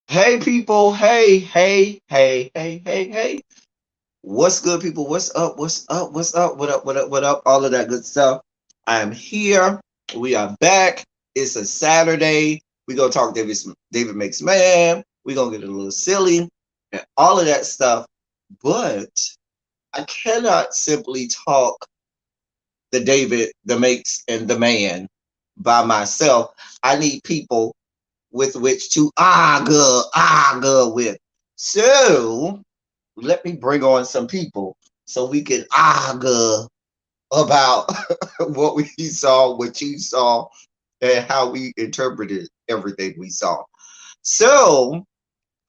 Hey people, hey. What's good, people? What's up? What's up? What's up? What up? What up? What up? All of that good stuff. I'm here. We are back. It's a Saturday. We're gonna talk David Makes Man. We're gonna get a little silly and all of that stuff. But I cannot simply talk the David, the Makes, and the Man by myself. I need people with which to argue with. So let me bring on some people so we can argue about what we saw, what you saw, and how we interpreted everything we saw. So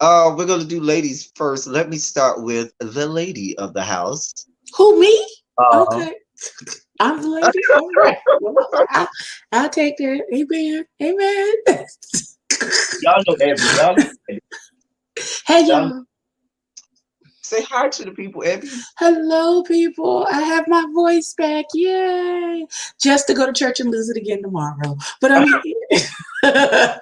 we're gonna do ladies first. Let me start with the lady of the house. Who, me? Uh, Okay. I'm the lady. All right. Well, I'll take that. Amen. Amen. y'all know Abby. Y'all know Abby. Hey, Y'all know. y'all. Say hi to the people, Abby. Hello, people. I have my voice back. Yay. Just to go to church and lose it again tomorrow. But I'm here.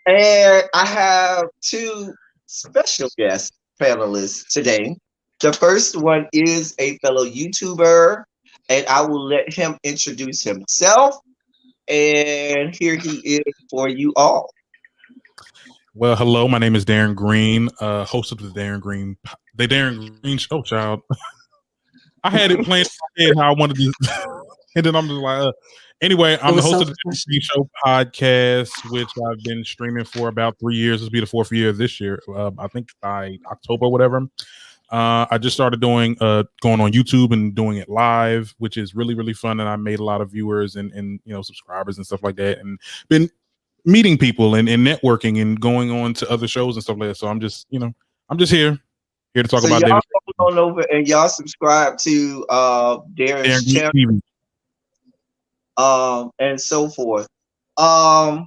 And I have two special guest panelists today. The first one is a fellow YouTuber, and I will let him introduce himself. And here he is for you all. Well, hello. My name is Darren Green, host of the Darren Green Show. Child, I had it planned in my head how I wanted to, and then I'm just like, anyway, It I'm the was host so of the Darren special. Green Show podcast, which I've been streaming for about 3 years. This will be the fourth year this year. I think by October, or whatever. I just started doing going on YouTube and doing it live, which is really really fun, and I made a lot of viewers and subscribers and stuff like that, and been meeting people and networking and going on to other shows and stuff like that. So I'm just here to talk So about y'all David go on over and y'all subscribe to Darren's Darren Green channel, TV. and so forth. Um,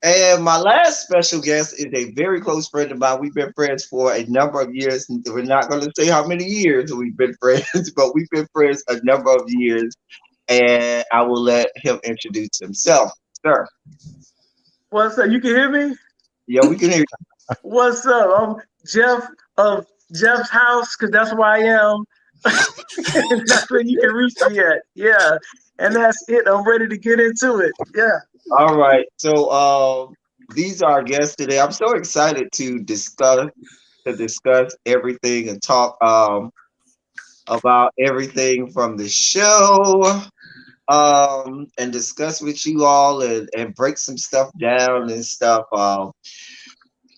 And my last special guest is a very close friend of mine. We've been friends for a number of years. We're not going to say how many years we've been friends, but we've been friends a number of years. And I will let him introduce himself. Sir. What's up? You can hear me? Yeah, we can hear you. What's up? I'm Jeff of Jeff's house because that's where I am. That's where you can reach me at. Yeah. And that's it. I'm ready to get into it. Yeah. All right. So these are our guests today. I'm so excited to discuss everything and talk about everything from the show, and discuss with you all and break some stuff down and stuff.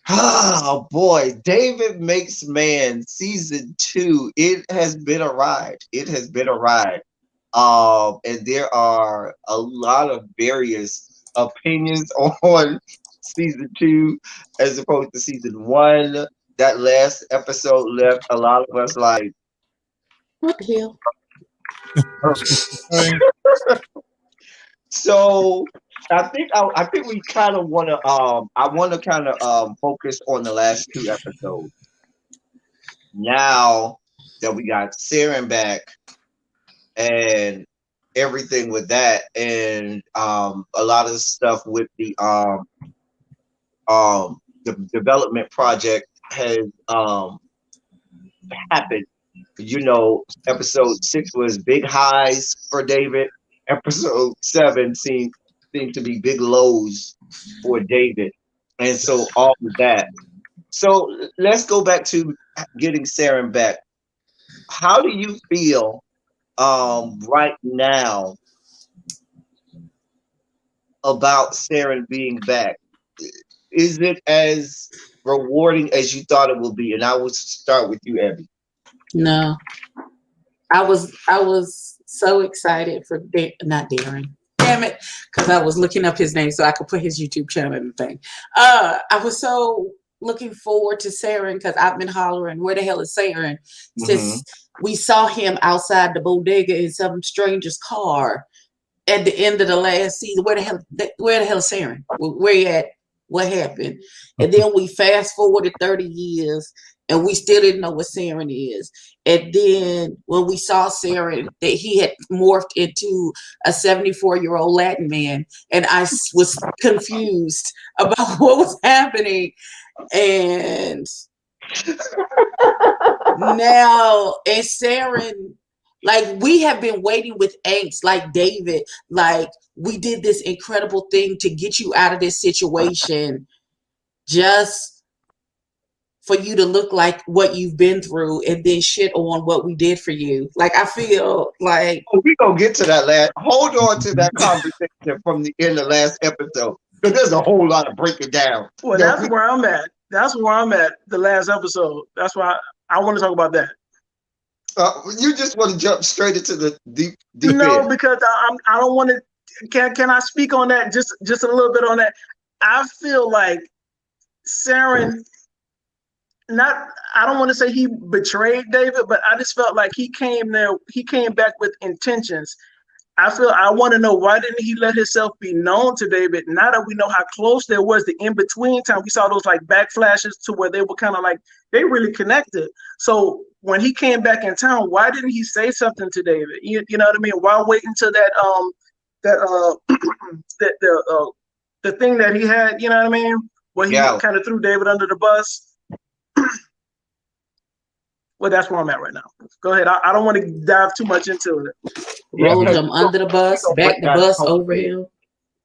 Oh boy, David Makes Man season 2. It has been a ride. It has been a ride. And there are a lot of various opinions on season 2 as opposed to season 1. That last episode left a lot of us like, What the hell? so I think we kind of want to I want to kind of focus on the last two episodes. Now that we got Sarin back and everything with that, and a lot of stuff with the development project has happened. Episode 6 was big highs for David. Episode 7 seemed to be big lows for David, and so all of that. So let's go back to getting Sarin back. How do you feel right now about Sarin being back? Is it as rewarding as you thought it would be? And I will start with you, Abby. No. I was so excited for not Darren. Damn it. Because I was looking up his name so I could put his YouTube channel in the thing. I was so looking forward to Sarin because I've been hollering, where the hell is Sarin? Mm-hmm. Since we saw him outside the bodega in some stranger's car at the end of the last season. Where the hell is Sarin? Where you at? What happened? And then we fast forwarded 30 years and we still didn't know what Sarin is. And then when we saw Sarin, that he had morphed into a 74-year-old Latin man, and I was confused about what was happening. And now, and Sarin, like, we have been waiting with angst, like David, like, we did this incredible thing to get you out of this situation just for you to look like what you've been through and then shit on what we did for you. Like, I feel like We're going to get to that last. Hold on to that conversation from the end of last episode, because there's a whole lot of breaking down. Well, that's where I'm at. That's where I'm at, the last episode. That's why I want to talk about that. You just want to jump straight into the deep No, end. because I don't want to. Can I speak on that? Just a little bit on that. I feel like Sarin, I don't want to say he betrayed David, but I just felt like he came back with intentions. I want to know, why didn't he let himself be known to David? Now that we know how close there was, the in-between time, we saw those like backflashes to where they were kind of like, they really connected. So when he came back in town, why didn't he say something to David? You know what I mean? Why wait until the thing that he had, you know what I mean? Where he kind of threw David under the bus. Well, that's where I'm at right now. Go ahead. I don't want to dive too much into it. Rolled him under the bus, back the bus over him.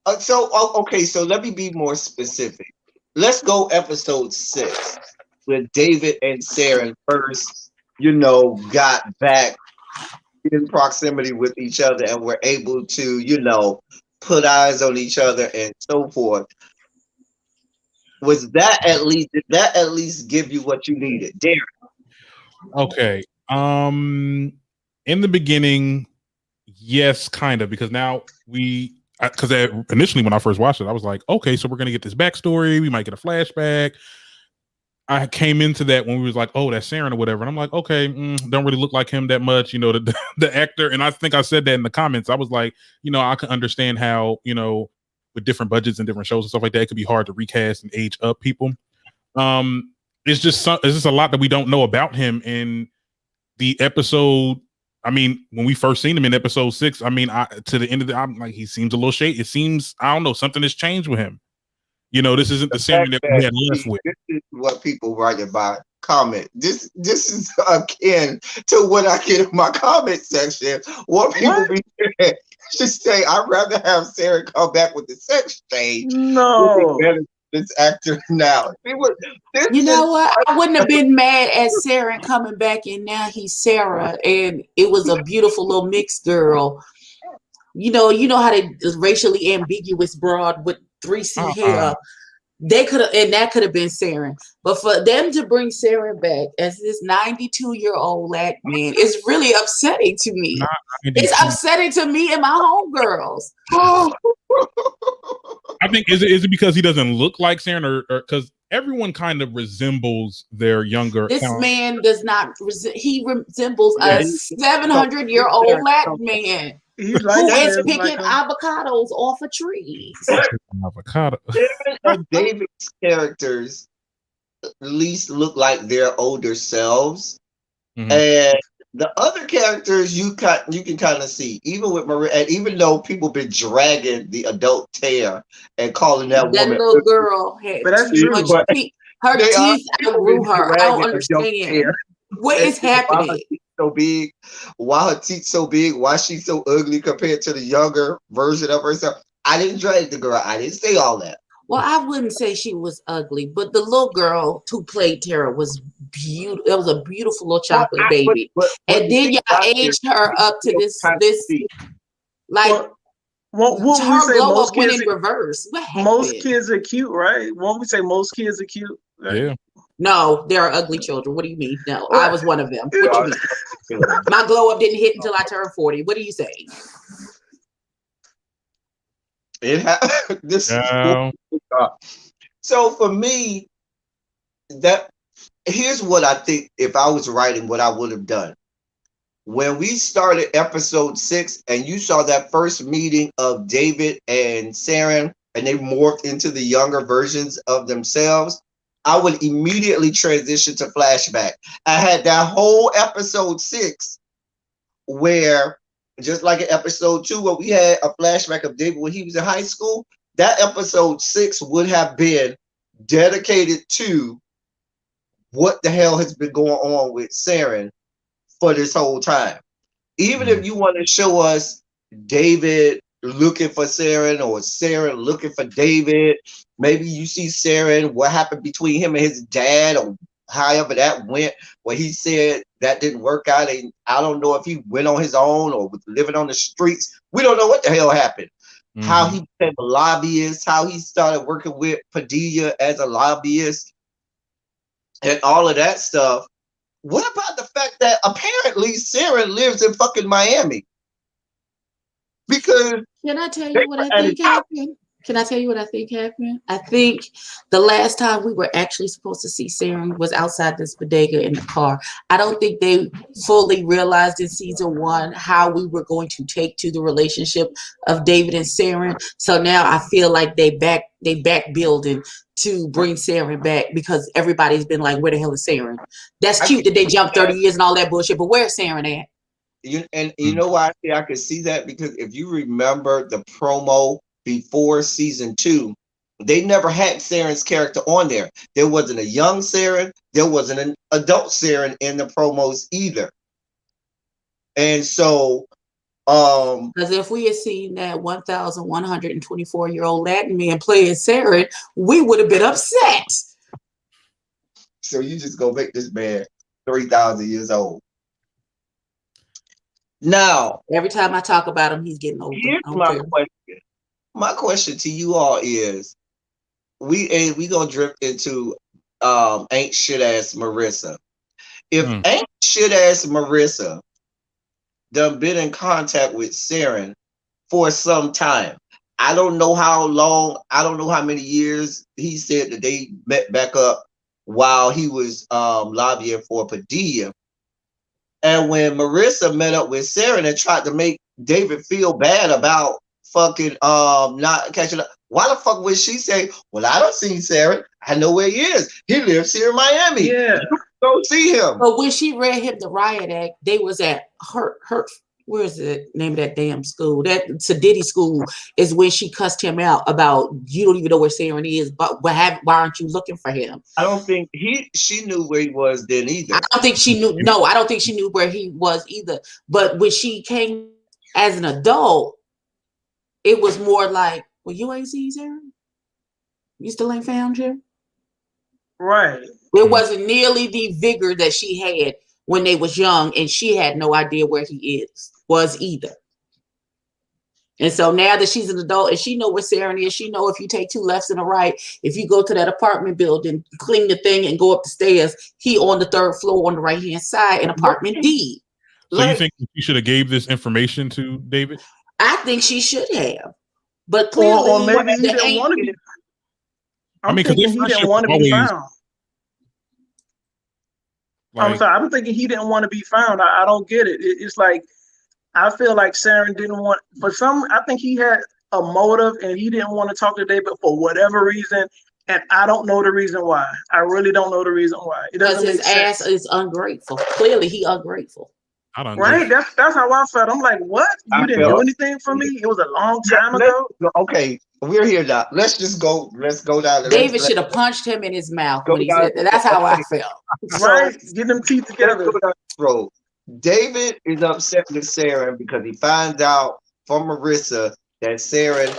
Okay, so let me be more specific. Let's go episode 6, where David and Sarin first, got back in proximity with each other and were able to, put eyes on each other and so forth. Did that at least give you what you needed, Darren? Okay. In the beginning, yes, kind of, because now because initially when I first watched it, I was like, okay, so we're gonna get this backstory. We might get a flashback. I came into that when we was like, oh, that's Sarin or whatever, and I'm like, okay, don't really look like him that much, the actor. And I think I said that in the comments. I was like, I can understand how, with different budgets and different shows and stuff like that, it could be hard to recast and age up people. It's just a lot that we don't know about him in the episode. I mean, when we first seen him in episode 6, I mean, to the end of I'm like, he seems a little shady. It seems, I don't know, something has changed with him. This isn't the same that we had left with. This is what people write about comment. This is akin to what I get in my comment section. What people be saying. Just say, I'd rather have Sarin come back with the sex change. No. This actor now. You know what? I wouldn't have been mad at Sarin coming back, and now he's Sarah, and it was a beautiful little mixed girl. You know how they racially ambiguous broad with 3C hair. They could have, and that could have been Sarin. But for them to bring Sarin back as this 92-year-old Latin man is really upsetting to me. It's upsetting to me and my homegirls. I think is it because he doesn't look like Sarin, or because everyone kind of resembles their younger. This man does not. He resembles a 700-year-old Latin man. He's who is picking avocados off of trees. Avocado. David's characters at least look like their older selves, and the other characters you can kind of see, even with Maria, and even though people been dragging the adult Taya and calling that woman little girl had but that's true. Her teeth outgrew her. I don't understand. What is happening? So big, why her teeth so big, why she's so ugly compared to the younger version of herself. I didn't drag the girl. I didn't say all that. Well, I wouldn't say she was ugly, but the little girl who played Tara was beautiful. It was a beautiful little chocolate baby. But and then y'all aged her up to this like her glow up went in reverse. Most kids are cute, right? Won't we say most kids are cute? Right? Yeah. No, there are ugly children. What do you mean? No, I was one of them. What you mean? My glow up didn't hit until I turned 40. What do you say? So for me, here's what I think. If I was writing, what I would have done when we started episode 6, and you saw that first meeting of David and Sarin, and they morphed into the younger versions of themselves. I would immediately transition to flashback. I had that whole episode 6 where, just like in episode 2, where we had a flashback of David when he was in high school, that episode 6 would have been dedicated to what the hell has been going on with Sarin for this whole time. Even if you want to show us David looking for Sarin or Sarin looking for David, maybe you see Sarin, what happened between him and his dad, or however that went, where he said that didn't work out. And I don't know if he went on his own or was living on the streets. We don't know what the hell happened. How he became a lobbyist, how he started working with Padilla as a lobbyist, and all of that stuff. What about the fact that apparently Sarah lives in fucking Miami? Because can I tell you what I think happened? Can I tell you what I think happened? I think the last time we were actually supposed to see Sarin was outside this bodega in the car. I don't think they fully realized in season 1 how we were going to take to the relationship of David and Sarin. So now I feel like they back building to bring Sarin back, because everybody's been like, where the hell is Sarin? That's cute that they jumped 30 years and all that bullshit, but where's Sarin at? You know why I could see that? Because if you remember the promo before season 2, they never had Sarin's character on there. There wasn't a young Sarin, there wasn't an adult Sarin in the promos either. And so because if we had seen that 1,124-year-old Latin man playing Sarin, we would have been upset. So you just go make this man 3,000 years old. Now, every time I talk about him, he's getting older. Here's my question. My question to you all is, we gonna drift into ain't shit ass Marissa. If ain't shit ass Marissa done been in contact with Sarin for some time, I don't know how long, I don't know how many years he said that they met back up while he was lobbying for Padilla. And when Marissa met up with Sarin and tried to make David feel bad about fucking not catching up, why the fuck would she say, well, I don't see Sarin, I know where he is, he lives here in Miami, yeah, go see him. But when she read him the riot act, they was at her where's the name of that damn school, that Sadiddy school, is when she cussed him out about, you don't even know where Sarin is, but why aren't you looking for him? I don't think she knew where he was then either. I don't think she knew. No, I don't think she knew where he was either. But when she came as an adult, it was more like, well, you ain't seen Sarin? You still ain't found him? right. It wasn't nearly the vigor that she had when they was young, and she had no idea where he was either. And so now that she's an adult and she know where Sarin is, she know if you take 2 lefts and a right, if you go to that apartment building, clean the thing and go up the stairs, he on the 3rd floor on the right-hand side in apartment D. So you think you should have gave this information to David? I think she should have. But clearly, or maybe he didn't want to be. I'm thinking he didn't want to be found. I'm sorry, I'm thinking he didn't want to be found. I don't get it. It's like, I feel like Sarin didn't want, I think he had a motive and he didn't want to talk to David for whatever reason. And I don't know the reason why. I really don't know the reason why. It doesn't make sense. Ass is ungrateful. Clearly, he ungrateful. Right? That's how I felt. I'm like, what? You didn't do anything for me? It was a long time ago. Okay, we're here now. Let's go down. David should have punched him in his mouth when he said that. That's how I felt. Right? Get them teeth together. Bro, David is upset with Sarin because he finds out from Marissa that Sarin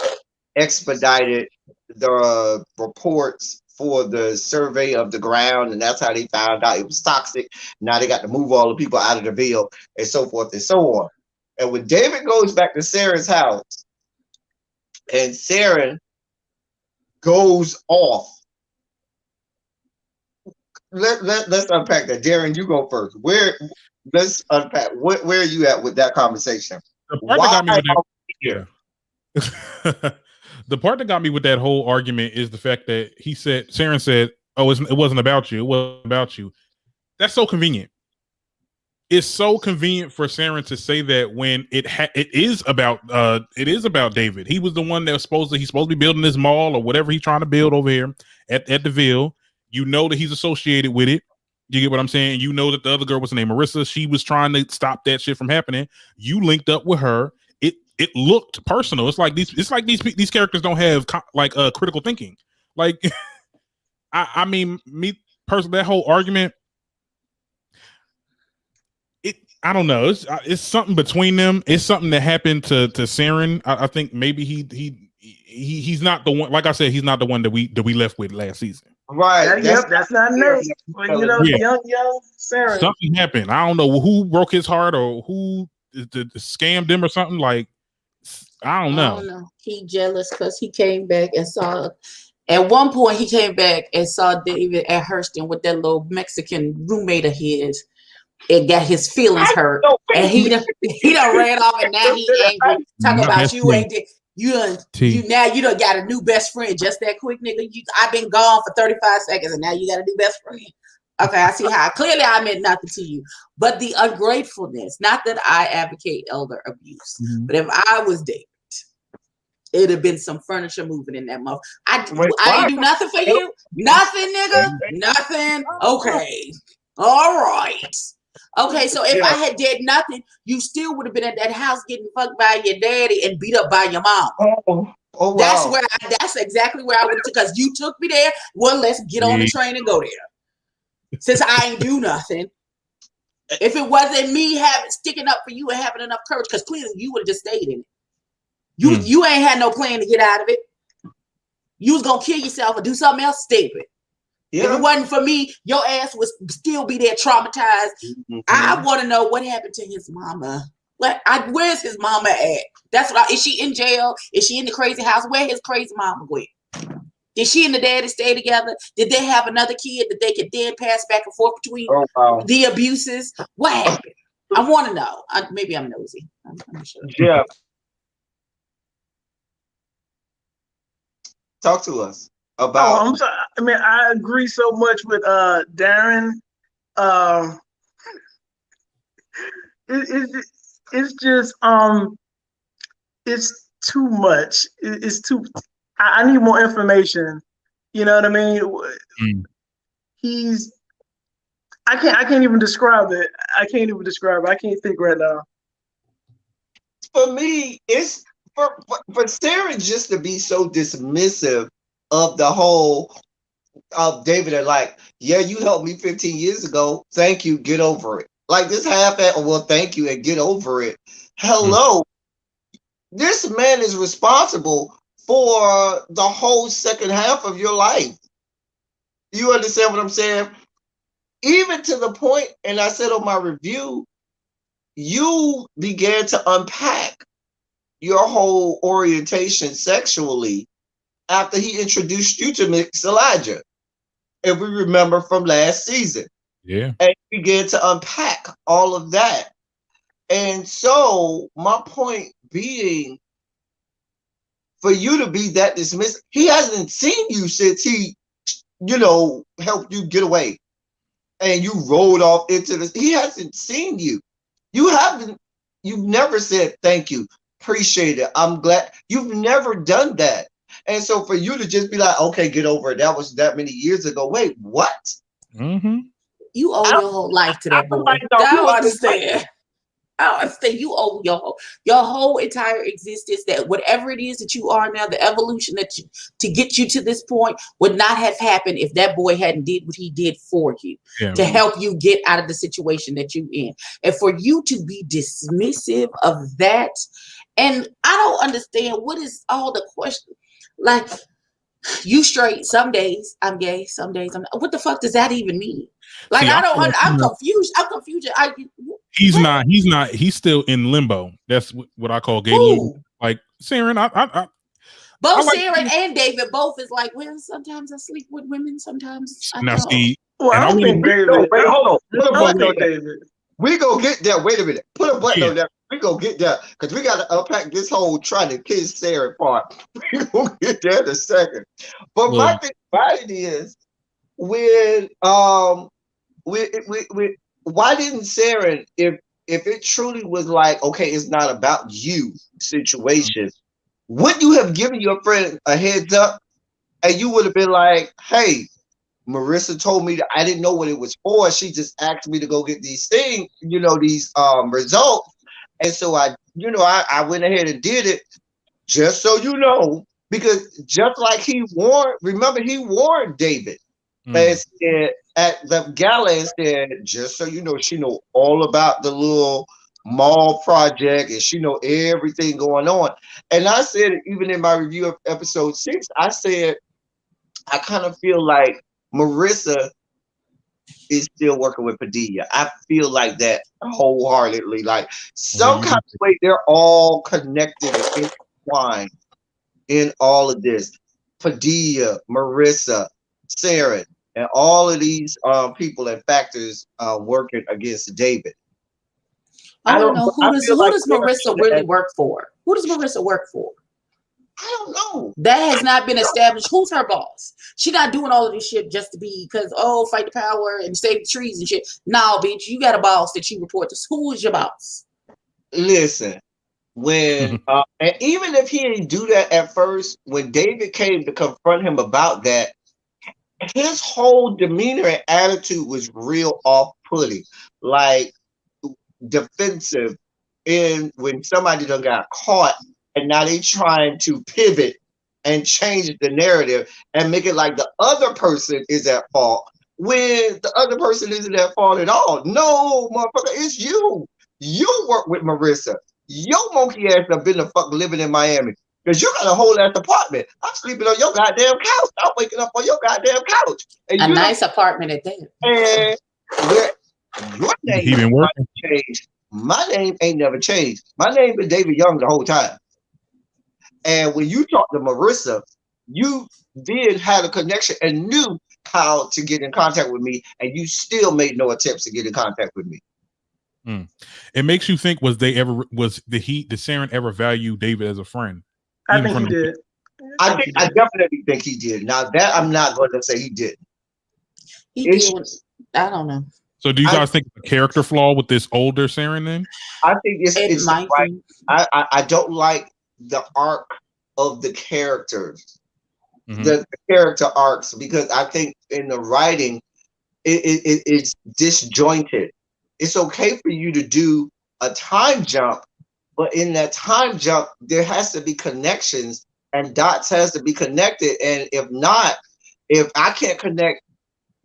expedited the reports for the survey of the ground, and that's how they found out it was toxic. Now they got to move all the people out of the Ville, and so forth and so on. And when David goes back to Sarin's house, and Sarin goes off, let's unpack that. Darren, you go first. Let's unpack. Where are you at with that conversation? The part that got me with that whole argument is the fact that Sarin said, "Oh, it wasn't about you. It wasn't about you." That's so convenient. It's so convenient for Sarin to say that when it is about David. He was the one that was supposed to be building this mall or whatever he's trying to build over here at the Ville. You know that he's associated with it. You get what I'm saying? You know that the other girl was named Marissa. She was trying to stop that shit from happening. You linked up with her. It looked personal. It's like these characters don't have critical thinking. Like, I mean, me personally, that whole argument. I don't know. It's something between them. It's something that happened to Sarin. I think maybe he's not the one. Like I said, he's not the one that we left with last season. Right. That's not Nate. But young Sarin. Something happened. I don't know who broke his heart or who scammed him or something. Like, I don't know. He jealous because he came back and saw. At one point, he came back and saw David at Hurston with that little Mexican roommate of his. It got his feelings hurt, and he done ran off, and now he angry. Talking about you ain't you done got a new best friend just that quick, nigga. I've been gone for 35 seconds, and now you got a new best friend. Okay, I see how clearly I meant nothing to you, but the ungratefulness. Not that I advocate elder abuse, but if I was David, it'd have been some furniture moving in that mouth. I didn't do nothing for you, nothing, nigga, nothing. Okay, all right. Okay, so if I had did nothing, you still would have been at that house getting fucked by your daddy and beat up by your mom. Oh, wow. That's exactly where I would have took, because you took me there. Well, let's get on the train and go there. Since I ain't do nothing. If it wasn't me sticking up for you and having enough courage, because clearly you would have just stayed in it. You ain't had no plan to get out of it. You was gonna kill yourself or do something else stupid. Yeah. If it wasn't for me, your ass would still be there traumatized. Mm-hmm. I want to know what happened to his mama. Where's his mama at? That's what. Is she in jail? Is she in the crazy house? Where his crazy mama went? Did she and the daddy stay together? Did they have another kid that they could then pass back and forth between the abuses? What happened? I want to know. Maybe I'm nosy. I'm not sure. Yeah. Talk to us about. I'm sorry. I mean, I agree so much with Darren. It's just it's too much. It's too. I need more information. You know what I mean? I can't even describe it. I can't think right now. For me, it's for Sarah just to be so dismissive of the whole of David and like, yeah, you helped me 15 years ago. Thank you. Get over it. Like this well, thank you and get over it. Hello. This man is responsible for the whole second half of your life. You understand what I'm saying? Even to the point, and I said on my review, you began to unpack your whole orientation sexually after he introduced you to Miss Elijah. If we remember from last season. Yeah. And you began to unpack all of that. And so my point being, for you to be that dismissive, he hasn't seen you since he, helped you get away. And you rolled off into this. He hasn't seen you. You've never said thank you, appreciate it, I'm glad. You've never done that. And so for you to just be like, okay, get over it. That was that many years ago. Wait, what? Mm-hmm. You owe your whole life to that boy. I don't understand. You owe your whole entire existence, that whatever it is that you are now, the evolution to get you to this point would not have happened if that boy hadn't did what he did for you to help you get out of the situation that you're in. And for you to be dismissive of that, and I don't understand what is all the question. Like, you straight, some days I'm gay, some days I'm not. What the fuck does that even mean? Like, see, I'm confused. I'm confused. He's not. He's still in limbo. That's what I call gay limbo. Like Sarin, both Sarin and David both is like, well, sometimes I sleep with women, sometimes I don't. See, well, I don't think David. Wait, hold on. David. We go get that. Wait a minute. Put a button on that. We go get that because we got to unpack this whole trying to kiss Sarah part. We gonna get there in a second. But my thing about it is, why didn't Sarah, if it truly was like, okay, it's not about you situation, would you have given your friend a heads up and you would have been like, hey, Marissa told me that I didn't know what it was for. She just asked me to go get these things, these results. And so I went ahead and did it, just so you know, because just like he warned David and said at the gala and said, just so you know, she know all about the little mall project and she know everything going on. And I said, even in my review of episode 6, I said, I kind of feel like Marissa is still working with Padilla. I feel like that wholeheartedly. Like some kind of way, they're all connected and intertwined in all of this. Padilla, Marissa, Sarin, and all of these people and factors working against David. I want to know who does Marissa really work for? Who does Marissa work for? I don't know. That has not been established. Who's her boss? She's not doing all of this shit just to be because fight the power and save the trees and shit. Nah, bitch, you got a boss that you report to. Who is your boss? Listen, when and even if he didn't do that at first, when David came to confront him about that, his whole demeanor and attitude was real off-putting, like defensive. And when somebody done got caught, and now they trying to pivot and change the narrative and make it like the other person is at fault when the other person isn't at fault at all. No, motherfucker, it's you. You work with Marissa. Your monkey ass have been the fuck living in Miami because you got a whole ass apartment. I'm sleeping on your goddamn couch. I'm waking up on your goddamn couch. And a nice apartment at that. And where your name might change. My name ain't never changed. My name been David Young the whole time. And when you talk to Marissa, you did have a connection and knew how to get in contact with me, and you still made no attempts to get in contact with me. It makes you think: did Sarin ever value David as a friend? I think he did. I definitely think he did. Now that I'm not going to say he didn't. He did. I don't know. So do you guys think it's a character flaw with this older Sarin then? I think it's might right. be. I don't like the arc of the characters, the character arcs, because I think in the writing it's disjointed. It's okay for you to do a time jump, but in that time jump there has to be connections and dots has to be connected. And if I can't connect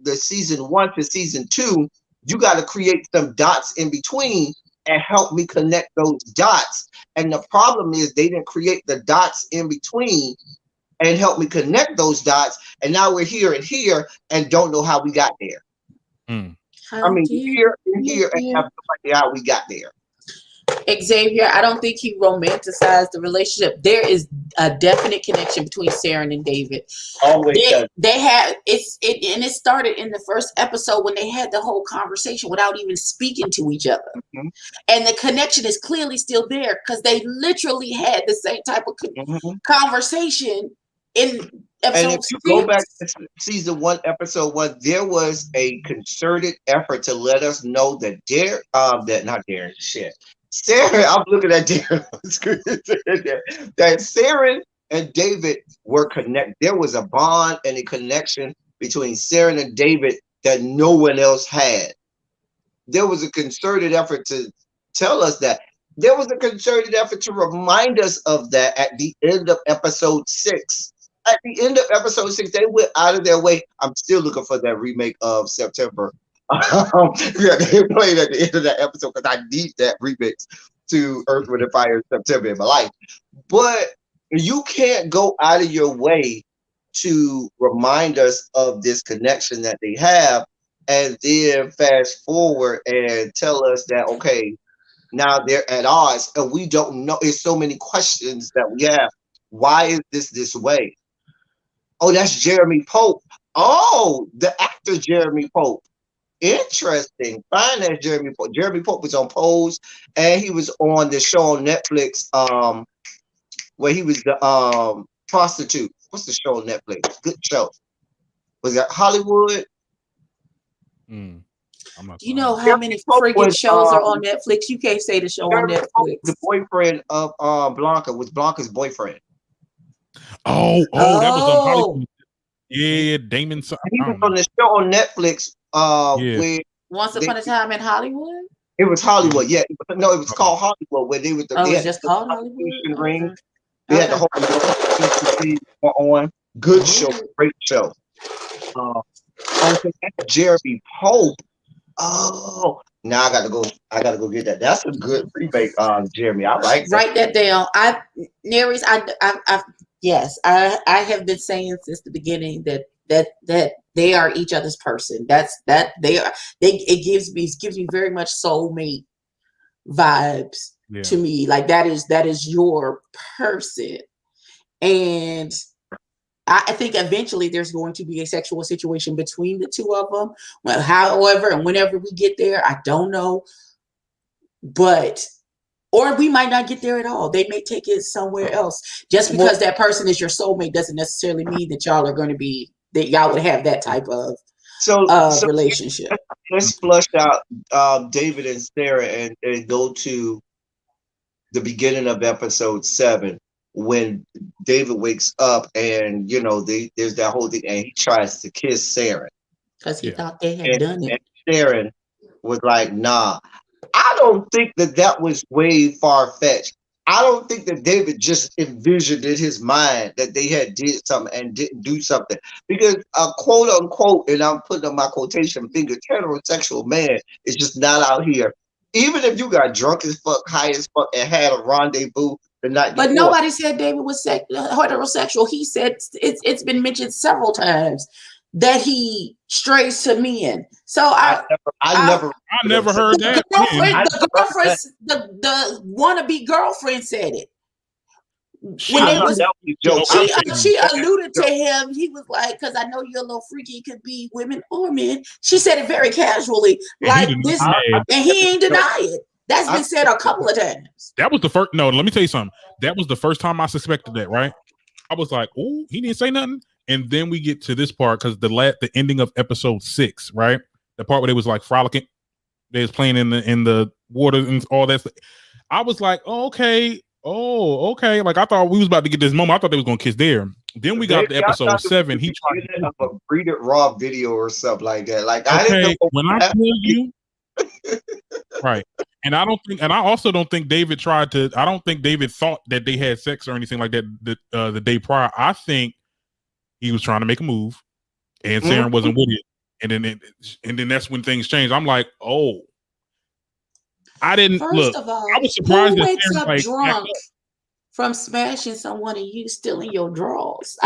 the season 1 to season 2, you got to create some dots in between and help me connect those dots. And the problem is they didn't create the dots in between and help me connect those dots. And now we're here and don't know how we got there. I mean, here and have no idea how we got there. Xavier, I don't think he romanticized the relationship. There is a definite connection between Sarin and David. Always they had it started in the first episode when they had the whole conversation without even speaking to each other. And the connection is clearly still there because they literally had the same type of conversation in episode. And if you go back to season 1, episode 1, there was a concerted effort to let us know that Sarin, I'm looking at Darren on the screen. That Sarin and David were connected. There was a bond and a connection between Sarin and David that no one else had. There was a concerted effort to tell us that. There was a concerted effort to remind us of that at the end of episode 6. At the end of episode 6, they went out of their way. I'm still looking for that remake of September. They played at the end of that episode because I need that remix to Earth, Wind, and Fire September in my life. But you can't go out of your way to remind us of this connection that they have and then fast forward and tell us that, okay, now they're at odds and we don't know. There's so many questions that we have. Why is this way? Oh, that's Jeremy Pope. Oh, the actor Jeremy Pope. Interesting. Fine as Jeremy Pope. Jeremy Pope was on Pose, and he was on the show on Netflix, where he was the prostitute. What's the show on Netflix? Good show. Was that Hollywood? You know how many freaking shows are on Netflix? You can't say the show on Netflix. The boyfriend of Blanca was Blanca's boyfriend. That was on Hollywood. Yeah, Damon. He I was don't on know. the show on Netflix. Yeah. Where Once they, upon a time in Hollywood. it was Yeah. Hollywood. Yeah, no, it was Okay. called Hollywood. Where Oh, they it's had just the called Hollywood. competition ring. Okay. They had the Okay. whole on. Good show, Ooh. great show. Uh, okay, that's Jeremy Pope. Oh, now I gotta go. I gotta go get that. That's a good remake, Jeremy. I like that. Write that down. Neris, yes, I have been saying since the beginning that they are each other's person. That they are. It gives me very much soulmate vibes Yeah. to me. Like that is your person, and I think eventually there's going to be a sexual situation between the two of them. Well, however, and whenever we get there, I don't know, but. Or we might not get there at all. They may take it somewhere else. Just Well, because that person is your soulmate doesn't necessarily mean that y'all are going to be that y'all would have that type of so relationship. let's flush out David and Sarah and go to the beginning of episode 7 when David wakes up and there's that whole thing and he tries to kiss Sarah Because he Yeah. thought they had done and it. Sharon was like, nah. I don't think that was way far fetched. I don't think that David just envisioned in his mind that they had did something and didn't do something because a quote unquote, and I'm putting up my quotation fingers, heterosexual man is just not out here. Even if you got drunk as fuck, high as fuck, and had a rendezvous the night But before, nobody said David was heterosexual. He said it's been mentioned several times that he strays to men. So I never I never heard that. the girlfriend, the wannabe girlfriend said it. When they was that was a joke. she alluded to him. He was like, because I know you're a little freaky. It could be women or men. She said it very casually, like this, and he ain't deny it. That's been said a couple of times. That was the first. No, let me tell you something. That was the first time I suspected that. Right? I was like, "Oh, he didn't say nothing." And then we get to this part because the ending of episode 6, right? The part where they was like frolicking, they was playing in the water and all that. I was like, oh, okay. Like I thought we was about to get this moment. I thought they was gonna kiss there. Then we got to episode 7. He tried to have a breeded raw video or something like that. Like okay, I didn't know when I tell you, right? And I also don't think David tried to. I don't think David thought that they had sex or anything like that the day prior. I think he was trying to make a move, and Sarin wasn't with it. And then that's when things changed. I'm like, oh, I didn't First of all, I was surprised who that wakes Sarin, up like, drunk from smashing someone and you still in your drawers?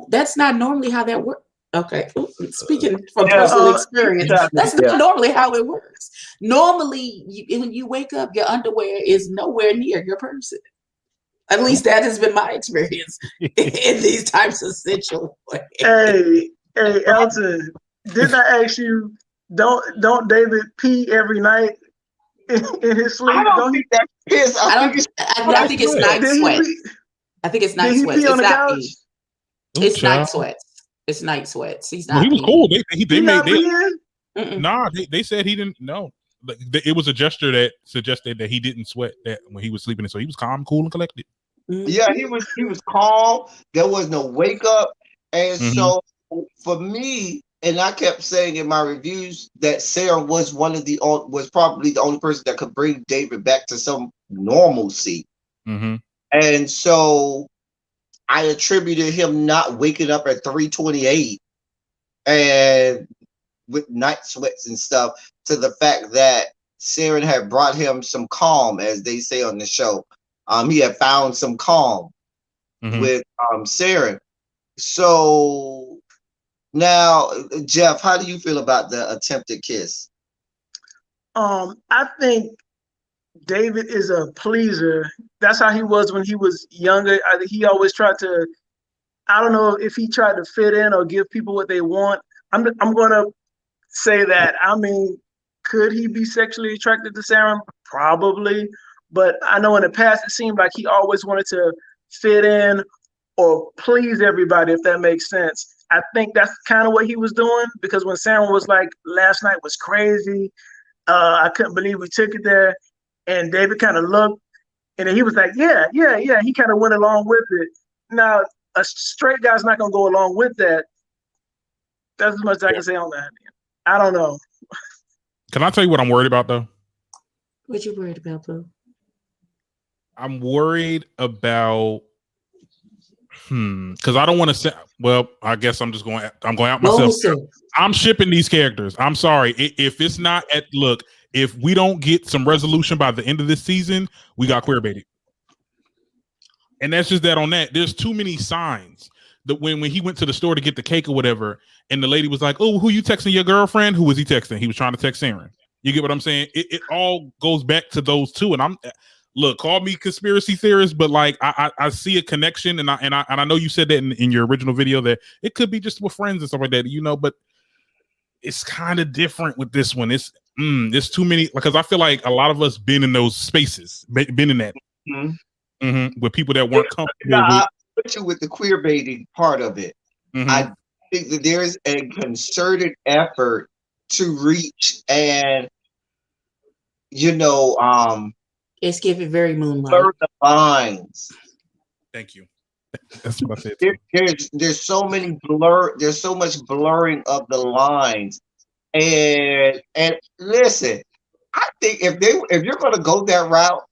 That's not normally how that works. Okay, speaking from personal experience, that's not normally how it works. Normally, when you wake up, your underwear is nowhere near your person. At least that has been my experience in these types of situations. Hey, Elton, didn't I ask you, don't David pee every night in his sleep? I don't think that's piss. I think it's night sweat. I think it's night sweats. It's not pee. It's night sweats. It's night sweats. He's not. He was cool. They made. Nah, they said he didn't. No, it was a gesture that suggested that he didn't sweat that when he was sleeping, so he was calm, cool, and collected. Yeah, he was calm. There was no wake up, and so for me, and I kept saying in my reviews that Sarah was was probably the only person that could bring David back to some normalcy, and so I attributed him not waking up at 3:28 and with night sweats and stuff to the fact that Sarin had brought him some calm, as they say on the show. He had found some calm with Sarin. So now, Jeff, how do you feel about the attempted kiss? I think David is a pleaser. That's how he was when he was younger. I think he always tried to. I don't know if he tried to fit in or give people what they want. I'm going to say that. I mean, could he be sexually attracted to Sarin? Probably. But I know in the past it seemed like he always wanted to fit in or please everybody, if that makes sense. I think that's kind of what he was doing, because when Sarin was like, last night was crazy, I couldn't believe we took it there, and David kind of looked, and then he was like, yeah. He kind of went along with it. Now, a straight guy's not going to go along with that, That's as much as I can say on that. I don't know. Can I tell you what I'm worried about though? What you worried about, Boo? I'm worried about because I don't want to say. Well, I guess I'm going out myself. I'm shipping these characters. I'm sorry if it's not at look. If we don't get some resolution by the end of this season, we got queer baited. And that's just that on that. There's too many signs that when he went to the store to get the cake or whatever, and the lady was like, "Oh, who you texting? Your girlfriend?" Who was he texting? He was trying to text Sarin. You get what I'm saying? It all goes back to those two. And look, call me conspiracy theorist, but like I see a connection, and I know you said that in your original video that it could be just with friends and stuff like that, but it's kind of different with this one. There's too many, because I feel like a lot of us been in those spaces, been in that with people that weren't comfortable. I put you with the queer baiting part of it. Mm-hmm. I think that there's a concerted effort to reach and it's giving very moonlight. blur the lines. Thank you. That's what I said. There's so many there's so much blurring of the lines. And listen, I think if you're gonna go that route,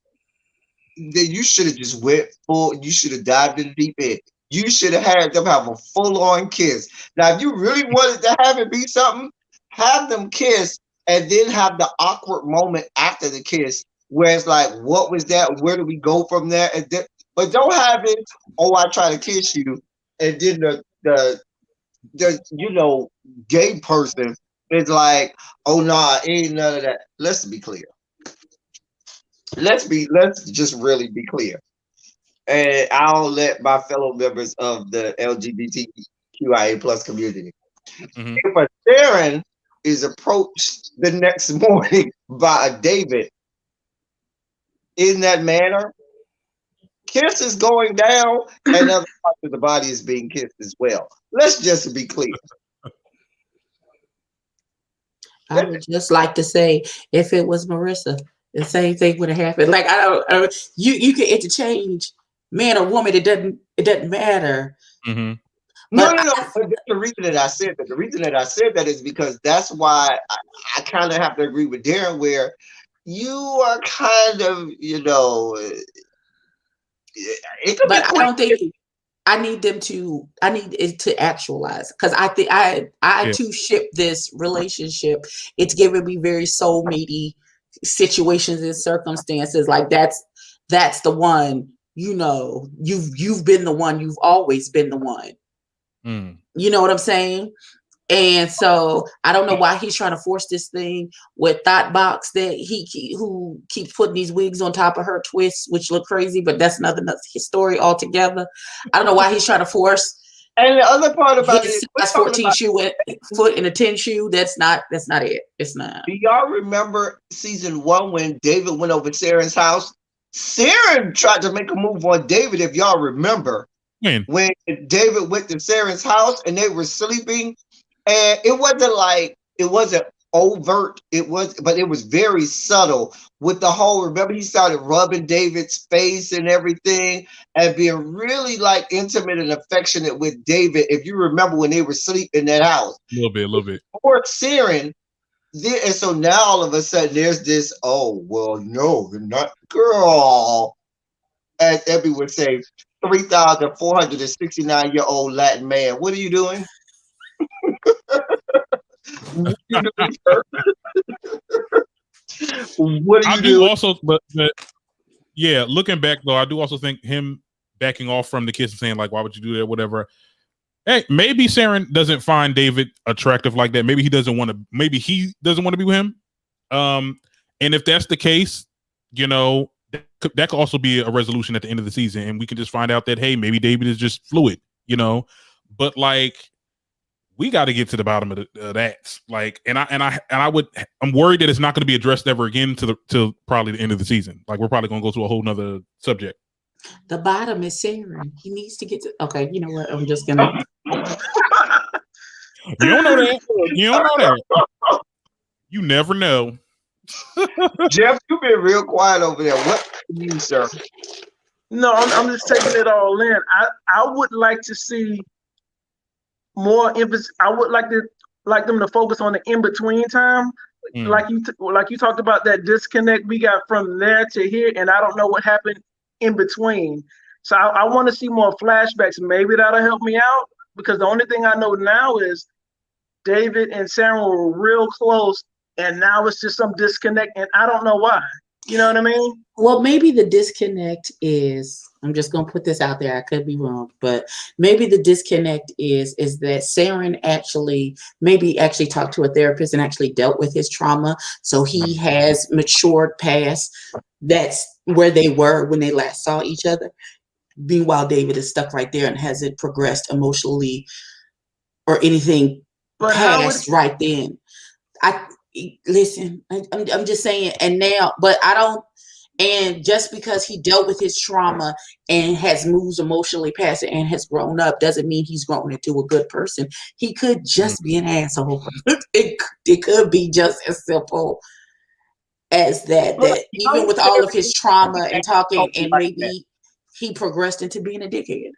then you should have just went full. You should have dived in deep end. You should have had them have a full-on kiss. Now, if you really wanted to have it be something, have them kiss and then have the awkward moment after the kiss where it's like, what was that? Where do we go from there? But don't have it, oh, I try to kiss you, and then the gay person is like, oh, nah, ain't none of that. Let's be clear. Let's just really be clear. And I'll let my fellow members of the LGBTQIA plus community. Mm-hmm. If a Sarin is approached the next morning by a David in that manner, kiss is going down and other parts of the body is being kissed as well. Let's just be clear. I would just like to say, if it was Marissa, the same thing would have happened. Like you can interchange man or woman. It doesn't matter. Mm-hmm. No. But the reason that I said that, is because that's why I kind of have to agree with Darren, where you are kind of, it could but be I don't think I need it to actualize, because I think I too ship this relationship. It's giving me very soulmatey situations and circumstances. Like that's the one. You've been the one. You've always been the one. You know what I'm saying? And so I don't know why he's trying to force this thing with Thoughtbox that who keeps putting these wigs on top of her twists, which look crazy, but that's another story altogether. I don't know why he's trying to force. And the other part about it, that's 14 shoe foot in a 10 shoe. That's not it. It's not. Do y'all remember season 1 when David went over Sarin's house? Sarin tried to make a move on David, if y'all remember. When David went to Sarin's house and they were sleeping, and it wasn't overt, but it was very subtle with the whole, remember he started rubbing David's face and everything and being really like intimate and affectionate with David, if you remember when they were sleeping in that house. A little bit. Or Sarin, and so now all of a sudden there's this, oh, well, no, you're not, girl, as Ebby would say, 3,469-year-old Latin man. What are you doing? What are you doing? Also, but yeah, looking back though, I do also think him backing off from the kiss and saying like, "Why would you do that?" Whatever. Hey, maybe Sarin doesn't find David attractive like that. Maybe he doesn't want to. Maybe he doesn't want to be with him. And if that's the case, that could also be a resolution at the end of the season, and we can just find out that, hey, maybe David is just fluid, But like, we got to get to the bottom of that. Like, I'm worried that it's not going to be addressed ever again till probably the end of the season. Like, we're probably going to go to a whole nother subject. The bottom is Sarin. He needs to get to. Okay, you know what? I'm just gonna. You don't know that. You don't know that. You never know. Jeff, you've been real quiet over there. What do you, sir? No, I'm just taking it all in. I would like to see more emphasis. I would like to like them to focus on the in between time. Like you talked about that disconnect we got from there to here, and I don't know what happened in between. So I want to see more flashbacks. Maybe that'll help me out, because the only thing I know now is David and Sarah were real close, and now it's just some disconnect, and I don't know why. You know what I mean? Well, maybe the disconnect is, I'm just gonna put this out there, I could be wrong, but maybe the disconnect is that Sarin actually talked to a therapist and actually dealt with his trauma. So he has matured past that's where they were when they last saw each other. Meanwhile, David is stuck right there and hasn't progressed emotionally or anything But past right then. I listen, I'm just saying, and now, but I don't. And just because he dealt with his trauma and has moved emotionally past it and has grown up doesn't mean he's grown into a good person. He could just be an asshole. It could be just as simple as that. That even with all of his trauma and talking, and maybe he progressed into being a dickhead.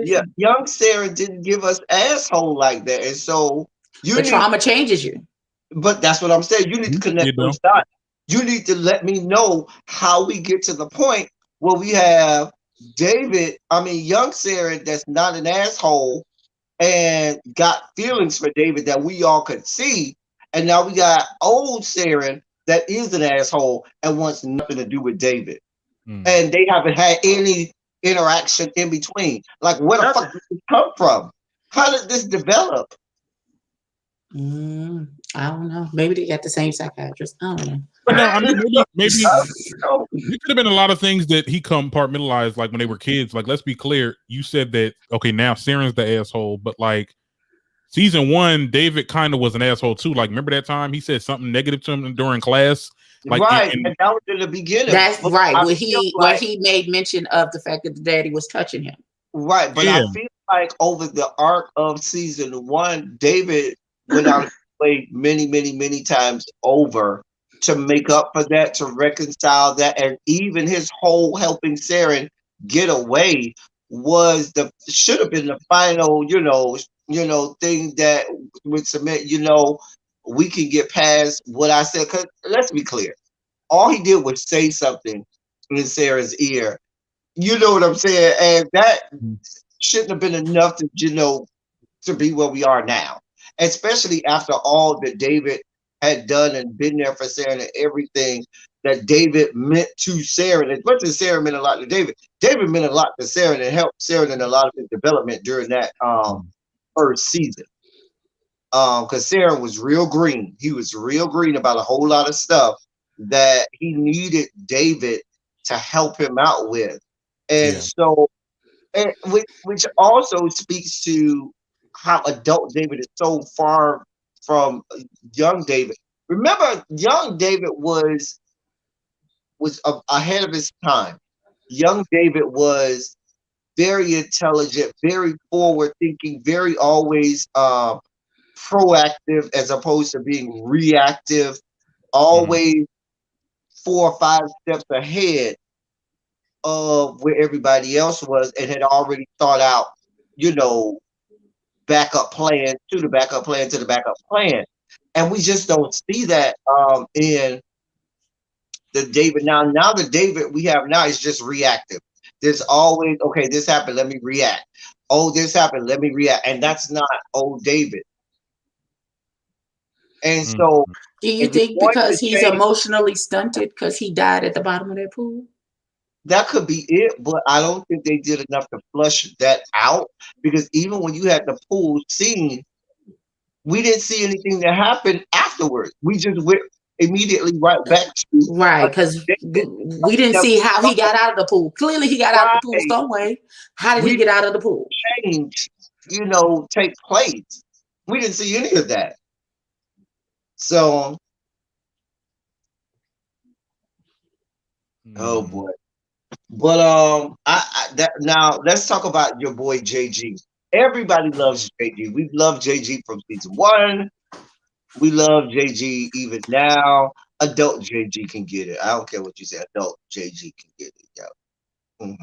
Yeah, young Sarah didn't give us asshole like that, and so trauma changes you. But that's what I'm saying. You need to connect those dots. You need to let me know how we get to the point where we have young Sarah that's not an asshole and got feelings for David that we all could see. And now we got old Sarah that is an asshole and wants nothing to do with David. And they haven't had any interaction in between. Like, where the fuck did this come from? How did this develop? I don't know. Maybe they got the same psychiatrist. I don't know. No, I mean maybe it could have been a lot of things that he compartmentalized, like when they were kids. Like, let's be clear. You said that okay, now Saren's the asshole, but like season 1, David kind of was an asshole too. Like, remember that time he said something negative to him during class? Like, right, and that was in the beginning. That's right. Where he made mention of the fact that the daddy was touching him. Right, but I feel like over the arc of season 1, David went out and played many times over to make up for that, to reconcile that, and even his whole helping Sarin get away should have been the final, thing that would submit, we can get past what I said. Because let's be clear, all he did was say something in Sarah's ear. You know what I'm saying? And that shouldn't have been enough to, to be where we are now. Especially after all that David had done and been there for Sarah and everything that David meant to Sarah. As much as Sarah meant a lot to David, David meant a lot to Sarah and helped Sarah in a lot of his development during that first season. Because Sarah was real green. He was real green about a whole lot of stuff that he needed David to help him out with. And so, which also speaks to how adult David is so far from young David. Remember, young David was ahead of his time. Young David was very intelligent, very forward thinking, very always proactive as opposed to being reactive, always 4 or 5 steps ahead of where everybody else was, and had already thought out, backup plan to the backup plan to the backup plan. And we just don't see that in the David now. Now the David we have now is just reactive. There's always, okay, this happened, let me react. Oh, this happened, let me react. And that's not old David. And so do you think because he's emotionally stunted because he died at the bottom of that pool? That could be it, but I don't think they did enough to flush that out, because even when you had the pool scene, we didn't see anything that happened afterwards. We just went immediately right back to because we didn't see how he got out of the pool. Clearly, he got out of the pool some way. How did he get out of the pool? Change, take place. We didn't see any of that. So, oh boy. But now let's talk about your boy JG. Everybody loves JG. We've loved JG from season 1. We love JG even now. Adult JG can get it. I don't care what you say. Adult JG can get it. Yeah.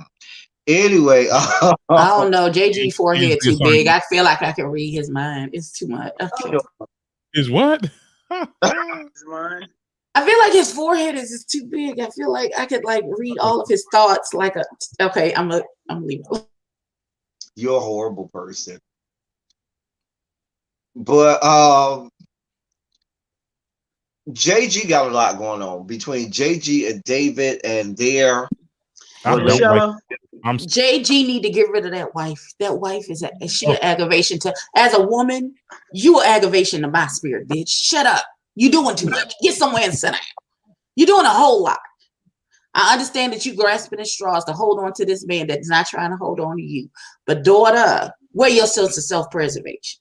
Anyway, I don't know. JG forehead too big. I feel like I can read his mind. It's too much. Okay. Is what? It's mine. I feel like his forehead is just too big. I feel like I could like read all of his thoughts like a. Okay, I'm leaving. You're a horrible person. But JG got a lot going on between JG and David and their. I Well, don't they- like. I'm JG need to get rid of that wife. That wife is she an aggravation to. As a woman, you an aggravation to my spirit, bitch. Shut up. You doing too much. Get somewhere and sit down. You're doing a whole lot. I understand that you grasping at straws to hold on to this man that's not trying to hold on to you. But daughter, where your sense of self-preservation?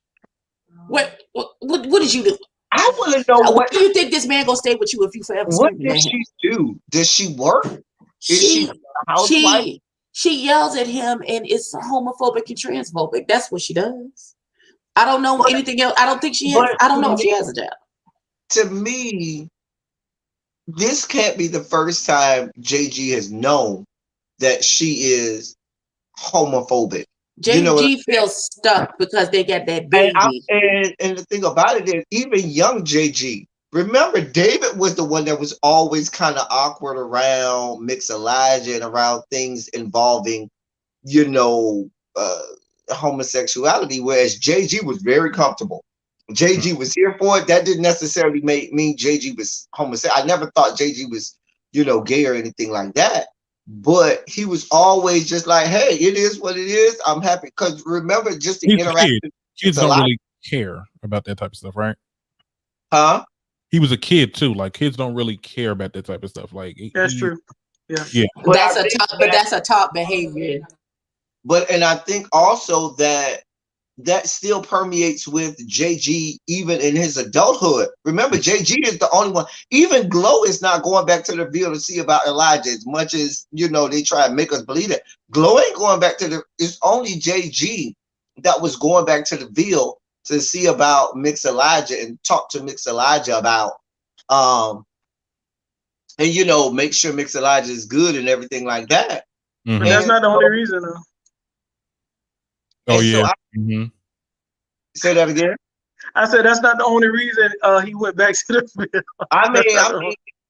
What did you do? I want to know What do you think this man gonna stay with you if you forever what screaming did at him? she do? Did she work? Is she a housewife? She yells at him and it's homophobic and transphobic. That's what she does. I don't know anything else. I don't think she has. I don't know if she has a job. To me, this can't be the first time JG has known that she is homophobic. JG feels stuck because they got that baby. And the thing about it is, even young JG, remember, David was the one that was always kind of awkward around Mix Elijah and around things involving, homosexuality, whereas JG was very comfortable. JG was here for it. That didn't necessarily mean JG was homosexual. I never thought JG was, gay or anything like that. But he was always just like, hey, it is what it is. I'm happy. Because remember, just the interaction. Kids don't really care about that type of stuff, right? Huh? He was a kid too. Like kids don't really care about that type of stuff. Like That's true. Yeah. But that's a top behavior. And I think also that still permeates with JG even in his adulthood. Remember, JG is the only one. Even Glow is not going back to the Ville to see about Elijah as much as they try to make us believe it. Glow ain't going back to it's only JG that was going back to the Ville to see about Mix Elijah and talk to Mix Elijah about and make sure Mix Elijah is good and everything like that. Mm-hmm. But that's not the only reason though. Oh yeah. Say that again. I said that's not the only reason he went back to the Ville. I'm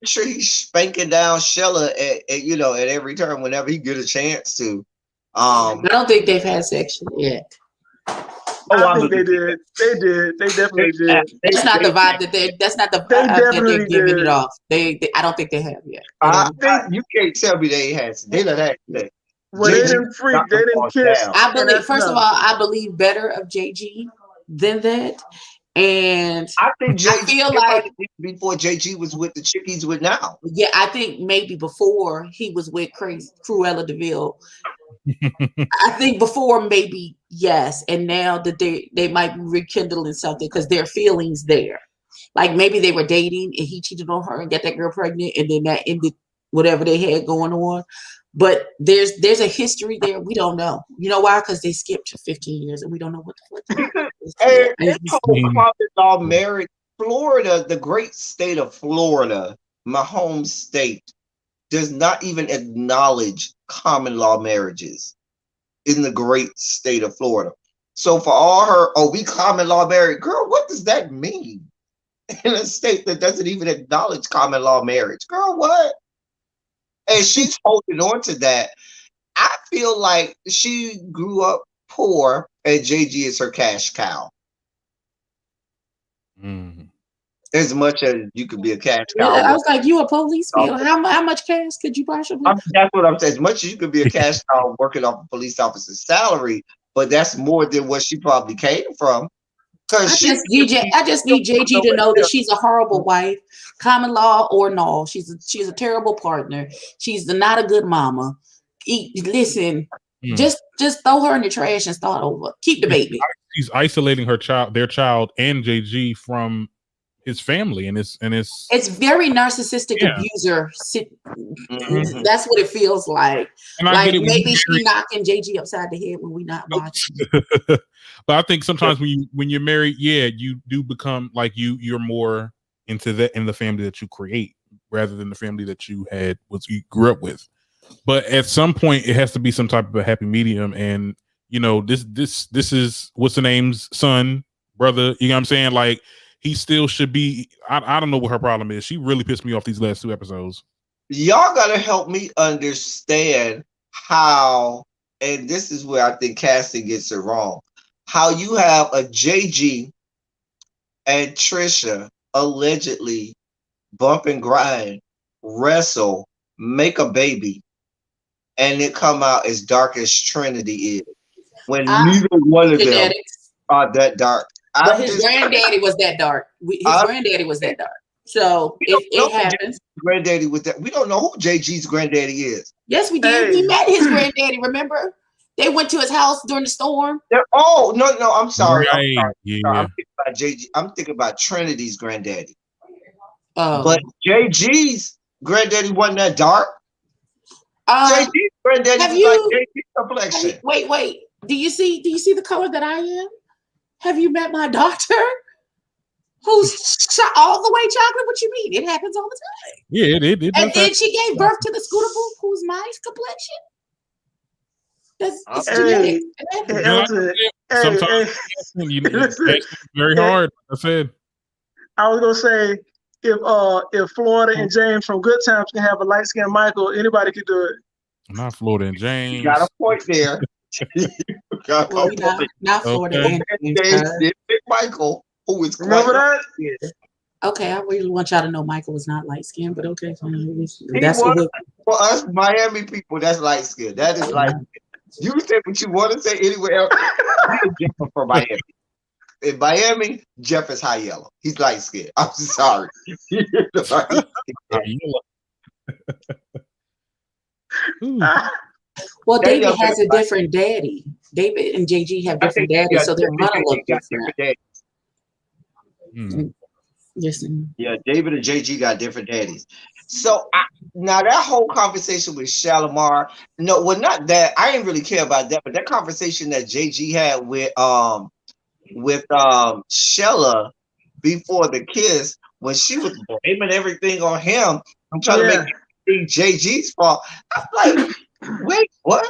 sure he's spanking down Shella at every turn whenever he get a chance to. I don't think they've had sex yet. I think they did. They did. They definitely did. That's not the vibe that they're. That's not the vibe that they're giving it off. They I don't think they have yet. You can't tell me they ain't had. They done had sex. Well, they didn't freak. They didn't kiss. I believe. First of all, I believe better of JG than that. And I think JG, I feel like before JG was with the chick he's with now. Yeah, I think maybe before he was with Cruella DeVille. I think before maybe yes, and now that they might be rekindling something because their feelings there. Like maybe they were dating and he cheated on her and got that girl pregnant, and then that ended whatever they had going on. But there's a history there. We don't know. You know why? Because they skipped 15 years and we don't know what the fuck. Hey, this whole common law marriage, Florida, the great state of Florida, my home state, does not even acknowledge common law marriages in the great state of Florida. So for all we common law married, girl, what does that mean? In a state that doesn't even acknowledge common law marriage, girl, what? And she's holding on to that. I feel like she grew up poor and JG is her cash cow. Mm-hmm. As much as you could be a cash cow. I was like, you a policeman. How much cash could you possibly? That's what I'm saying. As much as you could be a cash cow working off a police officer's salary, but that's more than what she probably came from. I just need JG to know that she's a horrible wife, common law or no. She's a terrible partner. She's not a good mama. Listen, just throw her in the trash and start over. Keep the baby. She's isolating their child, and JG from his family, and it's very narcissistic abuser. Mm-hmm. That's what it feels like. And like maybe she knocking JG upside the head when we not watching. But I think sometimes when you're married, you do become like you're more into that in the family that you create rather than the family that you grew up with. But at some point, it has to be some type of a happy medium, and this is what's the name's son, brother. You know what I'm saying? Like he still should be. I don't know what her problem is. She really pissed me off these last 2 episodes. Y'all gotta help me understand how, and this is where I think casting gets it wrong. How you have a JG and Trisha allegedly bump and grind, wrestle, make a baby, and it come out as dark as Trinity is. When neither one of them Genetics. are that dark. But his granddaddy was that dark. His granddaddy was that dark. So it happens. Granddaddy was that. We don't know who JG's granddaddy is. Yes, we did. We met his granddaddy. Remember? They went to his house during the storm. Oh no! I'm sorry. Right. I'm sorry. Yeah. I'm thinking about JG. I'm thinking about Trinity's granddaddy. Oh. But JG's granddaddy wasn't that dark. JG's granddaddy was like JG's complexion. Wait. Do you see the color that I am? Have you met my daughter? Who's all the way chocolate? What you mean? It happens all the time. Yeah, it and then she gave birth to the Scooter Boo, who's my complexion. That's genetic. Sometimes it's very hard. I said. I was gonna say if Florida and James from Good Times can have a light skinned Michael, anybody could do it. Not Florida and James. You got a point there. Well, not Florida and James. Michael, who is remember that? Yeah. Okay, I really want y'all to know Michael was not light skinned, but okay, fine. That's what for us Miami people. That's light skinned. That is light skinned. You say what you want to say anywhere else. Jeff from Miami. In Miami, Jeff is high yellow. He's light skinned. I'm sorry. Well, David has a different daddy. David and JG have different daddies, so they're gonna look different. Listen. Yeah, David and JG got different daddies. So now that whole conversation with Shalimar, not that I didn't really care about that, but that conversation that JG had with Shella before the kiss, when she was blaming everything on him, I'm trying to make everything JG's fault. I'm like, wait, what?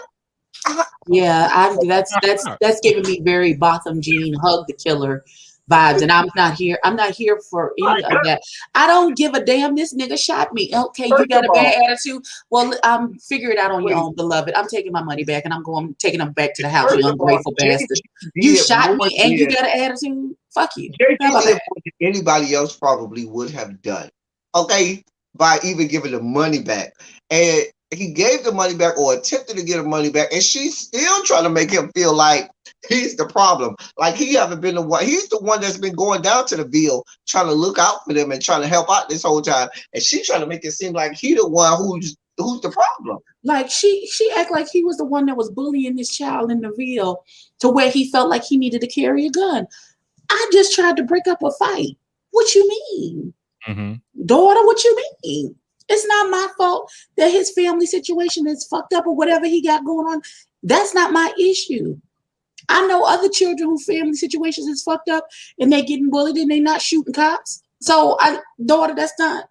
Yeah, that's giving me very Botham Jean Hug the Killer vibes, and I'm not here for any of that. I don't give a damn. This nigga shot me. Okay, you got a bad attitude. Well, figure it out on your own, beloved. I'm taking my money back, and I'm taking them back to the house. You ungrateful bastard. You shot me, and you got an attitude. Fuck you. Anybody else probably would have done. Okay, by even giving the money back, and he gave the money back or attempted to get the money back, and she's still trying to make him feel like he's the problem. Like he haven't been the one. He's the one that's been going down to the Ville, trying to look out for them and trying to help out this whole time. And she's trying to make it seem like he the one who's the problem. Like she act like he was the one that was bullying this child in the Ville to where he felt like he needed to carry a gun. I just tried to break up a fight. What you mean? Mm-hmm. Daughter, what you mean? It's not my fault that his family situation is fucked up or whatever he got going on. That's not my issue. I know other children whose family situations is fucked up and they getting bullied and they not shooting cops. So, daughter, that's not,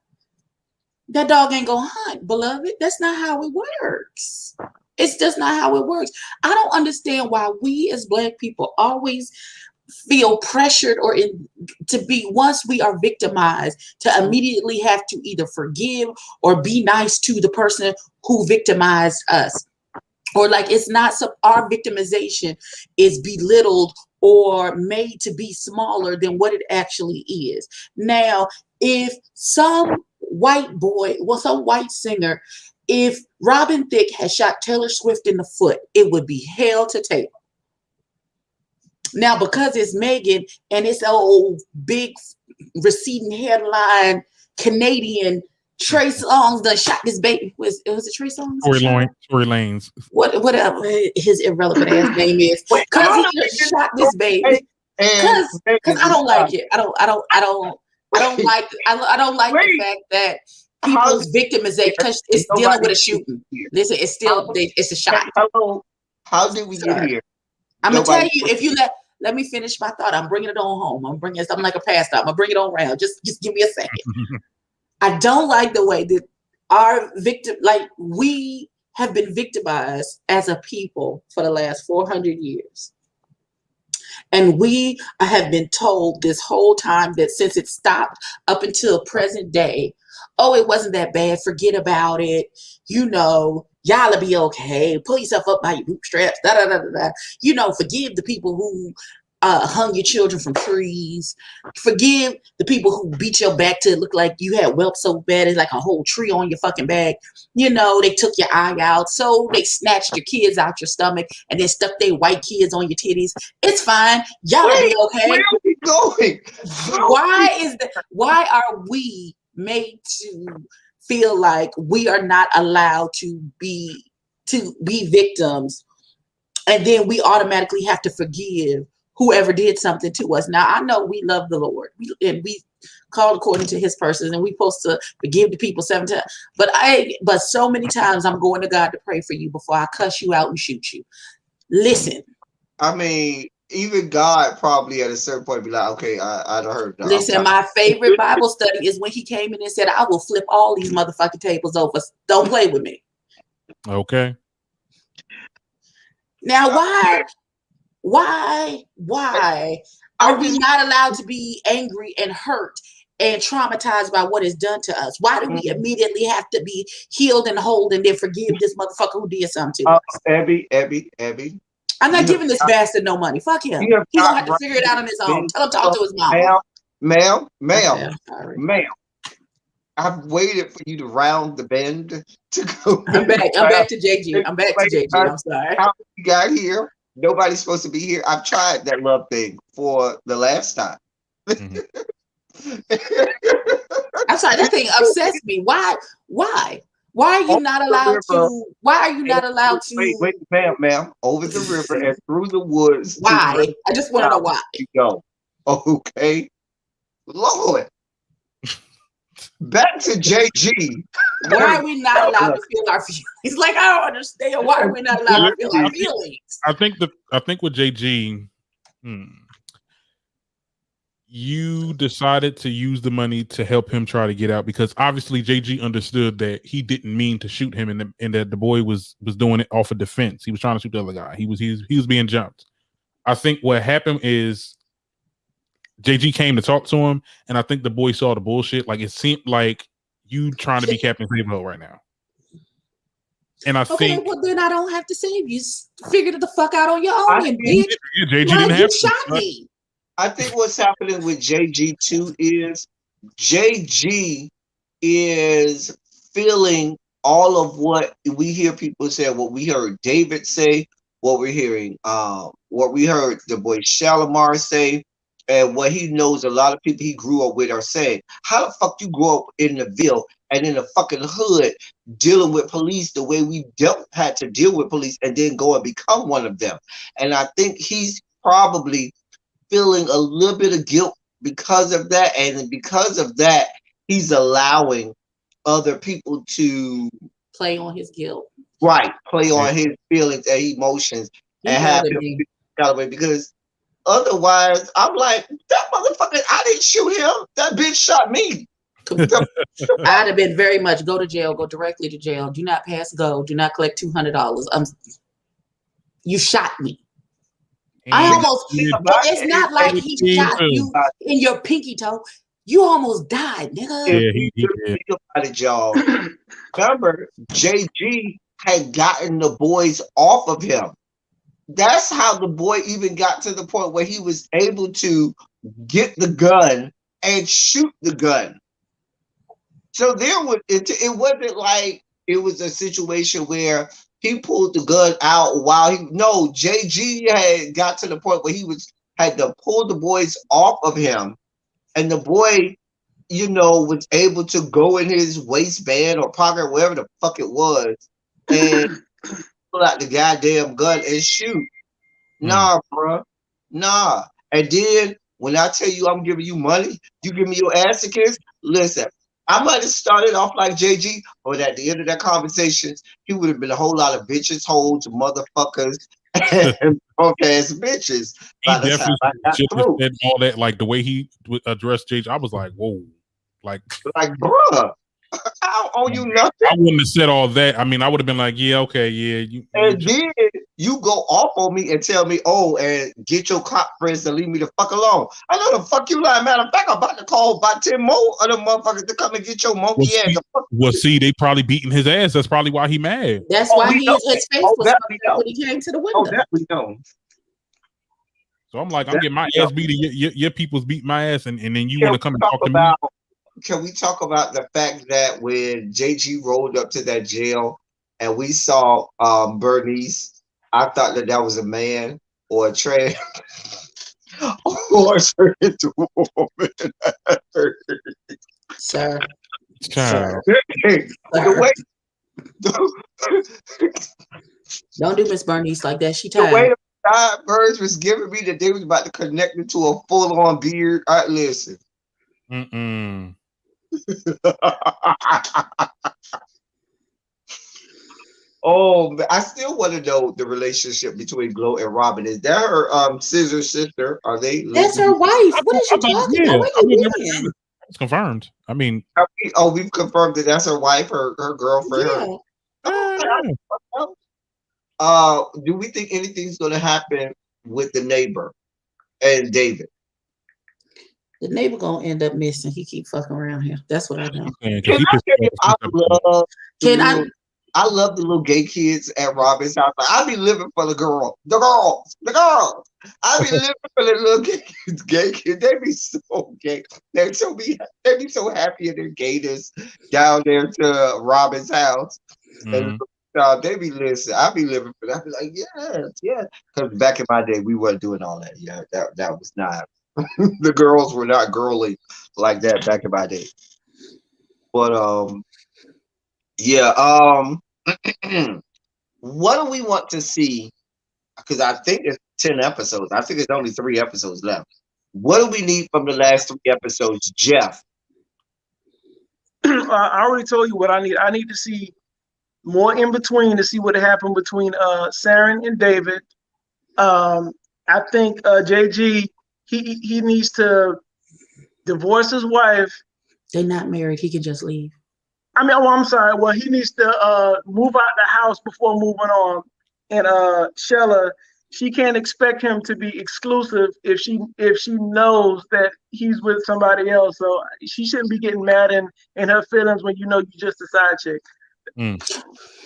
that dog ain't gonna hunt, beloved. That's not how it works. It's just not how it works. I don't understand why we as Black people always feel pressured to be, once we are victimized, to immediately have to either forgive or be nice to the person who victimized us. Or like it's not our victimization is belittled or made to be smaller than what it actually is. Now, if some white singer, if Robin Thicke had shot Taylor Swift in the foot, it would be hell to Taylor. Now, because it's Megan and it's old big receding headline Canadian Trey Songz done shot this baby. Was it Trey Songz? Tory Lanez. Whatever his irrelevant ass name is. Because he just shot this baby. Because I don't like it. I don't like the fact that people's victimization, because it's dealing with a shooting. Listen, it's a shot. How did we get here? I'm gonna tell you, if you let me finish my thought. I'm bringing it on home. I'm bringing something like a pass stop. I'm gonna bring it on around. Just give me a second. I don't like the way that we have been victimized as a people for the last 400 years. And we have been told this whole time that since it stopped up until present day, oh, it wasn't that bad. Forget about it. You know, y'all'll be okay. Pull yourself up by your bootstraps. Da da da da da. You know, forgive the people who hung your children from trees. Forgive the people who beat your back to look like you had whelp so bad it's like a whole tree on your fucking back. You know, they took your eye out, so they snatched your kids out your stomach and then stuck their white kids on your titties. It's fine. Y'all will be okay. Where are we going? Why are we made to feel like we are not allowed to be victims, and then we automatically have to forgive whoever did something to us? Now, I know we love the Lord, and we called according to his purposes, and we're supposed to forgive the people 7 times. But so many times I'm going to God to pray for you before I cuss you out and shoot you. Listen. I mean, even God probably at a certain point be like, okay, I don't heard. Listen, my favorite Bible study is when he came in and said, I will flip all these motherfucking tables over. Don't play with me. Okay. Now, why are we not allowed to be angry and hurt and traumatized by what is done to us? Why do we immediately have to be healed and whole and then forgive this motherfucker who did something to us? Abby. I'm not giving this bastard no money. Fuck him. He's gonna have to figure it out on his own. Tell him to talk to his mom. Ma'am. I've waited for you to round the bend to go. I'm back to JG. I'm sorry. How you got here? Nobody's supposed to be here. I've tried that love thing for the last time. Mm-hmm. I'm sorry, that thing obsessed me. Why are you not allowed to? Why are you not allowed to? Wait, ma'am. Over the river and through the woods. Why? I just want to know why. You go. Okay. Lord. Back to JG. Why are we not allowed to feel our feelings? Like, I don't understand. Why are we not allowed to feel our feelings? I think with JG, you decided to use the money to help him try to get out, because obviously JG understood that he didn't mean to shoot him, and that the boy was doing it off of defense. He was trying to shoot the other guy. He was being jumped. I think what happened is JG came to talk to him, and I think the boy saw the bullshit. Like, it seemed like you trying to be Captain Save-O right now. And I think, well, then I don't have to save you. Figure it the fuck out on your own, bitch. JG didn't have to. Shot me. I think what's happening with JG too is JG is feeling all of what we hear people say, what we heard David say, what we're hearing, what we heard the boy Shalimar say, and what he knows a lot of people he grew up with are saying. How the fuck you grow up in the Ville and in the fucking hood dealing with police the way we had to deal with police, and then go and become one of them? And I think he's probably feeling a little bit of guilt because of that, and because of that, he's allowing other people to play on his guilt, play on his feelings and emotions, and have him calibrate. Because otherwise, I'm like, that motherfucker, I didn't shoot him. That bitch shot me. I'd have been very much go to jail, go directly to jail. Do not pass go. Do not collect $200. You shot me. It's not like he shot you in your pinky toe. You almost died, nigga. Yeah, he did. Think about it, y'all. Remember, JG had gotten the boys off of him. That's how the boy even got to the point where he was able to get the gun and shoot the gun. So it wasn't like it was a situation where he pulled the gun out JG had got to the point where he had to pull the boys off of him, and the boy, was able to go in his waistband or pocket, wherever the fuck it was, and pull out the goddamn gun and shoot. Nah, bro. Nah. And then when I tell you I'm giving you money, you give me your ass to kiss. Listen, I might have started off like JG, but at the end of that conversation, he would have been a whole lot of bitches, hoes, motherfuckers, and punk ass bitches. He definitely should have said all that. Like, the way he addressed JG, I was like, whoa. Like, bruh, I don't owe you nothing. I wouldn't have said all that. I mean, I would have been like, yeah, okay, yeah. And then you go off on me and tell me, oh, and get your cop friends to leave me the fuck alone. I know the fuck you lying. Matter of fact, I'm about to call about 10 more of them motherfuckers to come and get your monkey ass. See, they probably beating his ass. That's probably why he mad. That's why his face was that fucked up when he came to the window. Oh, that we know. So I'm like, I'm getting my ass beat. Your people's beat my ass, and then you want to come and talk to me? Can we talk about the fact that when JG rolled up to that jail and we saw Bernice, I thought that was a man or a trans or turned into a woman. Sir. The way don't do Miss Bernice like that. She tired. The way the birds was giving me that they was about to connect me to a full-on beard. All right, listen. Oh, I still want to know the relationship between Glow and Robin. Is that her scissor sister? Are they? That's her wife. What is you talking about? It's confirmed. I mean, we've confirmed that that's her wife, her girlfriend. Yeah. Do we think anything's going to happen with the neighbor and David? The neighbor gonna end up missing. He keep fucking around here. That's what I know. I love the little gay kids at Robin's house. I be living for the girls. I be living for the little gay kids. They be so gay. They be so happy in their gayness down there to Robin's house. And they be listening. I be living for that. I be like, yes. Because back in my day, we weren't doing all that. Yeah, that was not. The girls were not girly like that back in my day. But what do we want to see? Because I think it's 10 episodes. I think it's only 3 episodes left. What do we need from the last 3 episodes, Jeff? I already told you what I need. I need to see more in between to see what happened between Sarin and David. I think JG he needs to divorce his wife. They're not married. He can just leave. I mean, I'm sorry. Well, he needs to move out the house before moving on. And Shella, she can't expect him to be exclusive if she knows that he's with somebody else. So she shouldn't be getting mad in her feelings when you know you're just a side chick.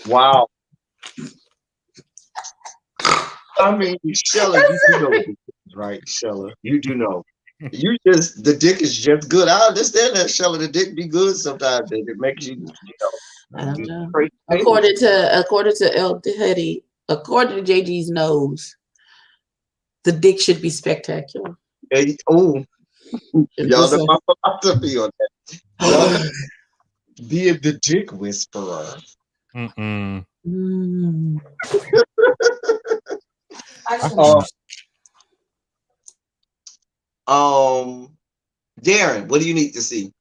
Wow. I mean, Shella, you do know, right? Shella, you do know. The dick is just good. I understand that, Shella. The dick be good sometimes. It makes you, I don't know. According to El Teddy, according to JG's nose, the dick should be spectacular. Hey, y'all know my philosophy on that. Being the dick whisperer. Darren, what do you need to see?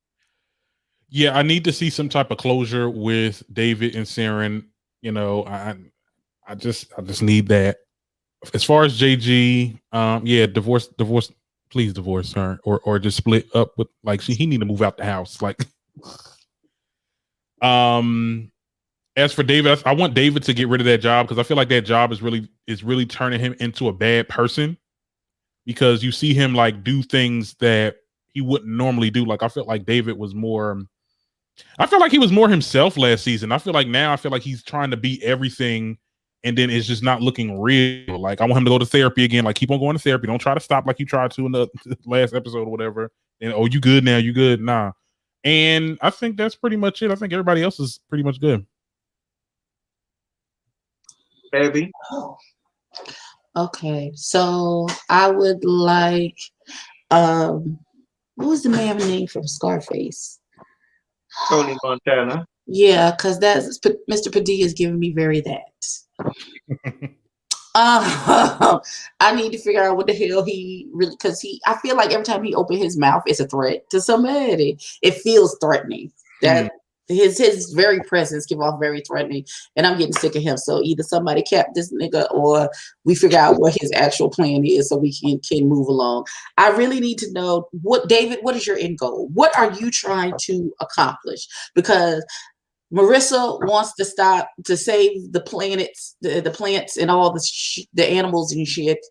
Yeah, I need to see some type of closure with David and Sarin. You know, I just need that. As far as JG, divorce, please divorce her, or just split up with he need to move out the house. As for David, I want David to get rid of that job because I feel like that job is really turning him into a bad person. Because you see him do things that he wouldn't normally do. I felt like David was more. I feel like he was more himself last season. I feel like he's trying to be everything, and then it's just not looking real. I want him to go to therapy again. Keep on going to therapy. Don't try to stop like you tried to in the last episode or whatever. And you good now? You good? Nah. And I think that's pretty much it. I think everybody else is pretty much good. Baby. Okay, so I would like what was the man's name from Scarface? Tony Montana. Yeah, because that's Mr. Padilla is giving me very that. I need to figure out what the hell he really, because I feel like every time he opens his mouth, it's a threat to somebody. It feels threatening. That his very presence give off very threatening, and I'm getting sick of him. So either somebody cap this nigga, or we figure out what his actual plan is, so we can move along. I really need to know David. What is your end goal? What are you trying to accomplish? Because Marissa wants to stop to save the planets, the plants, and all the animals and shit.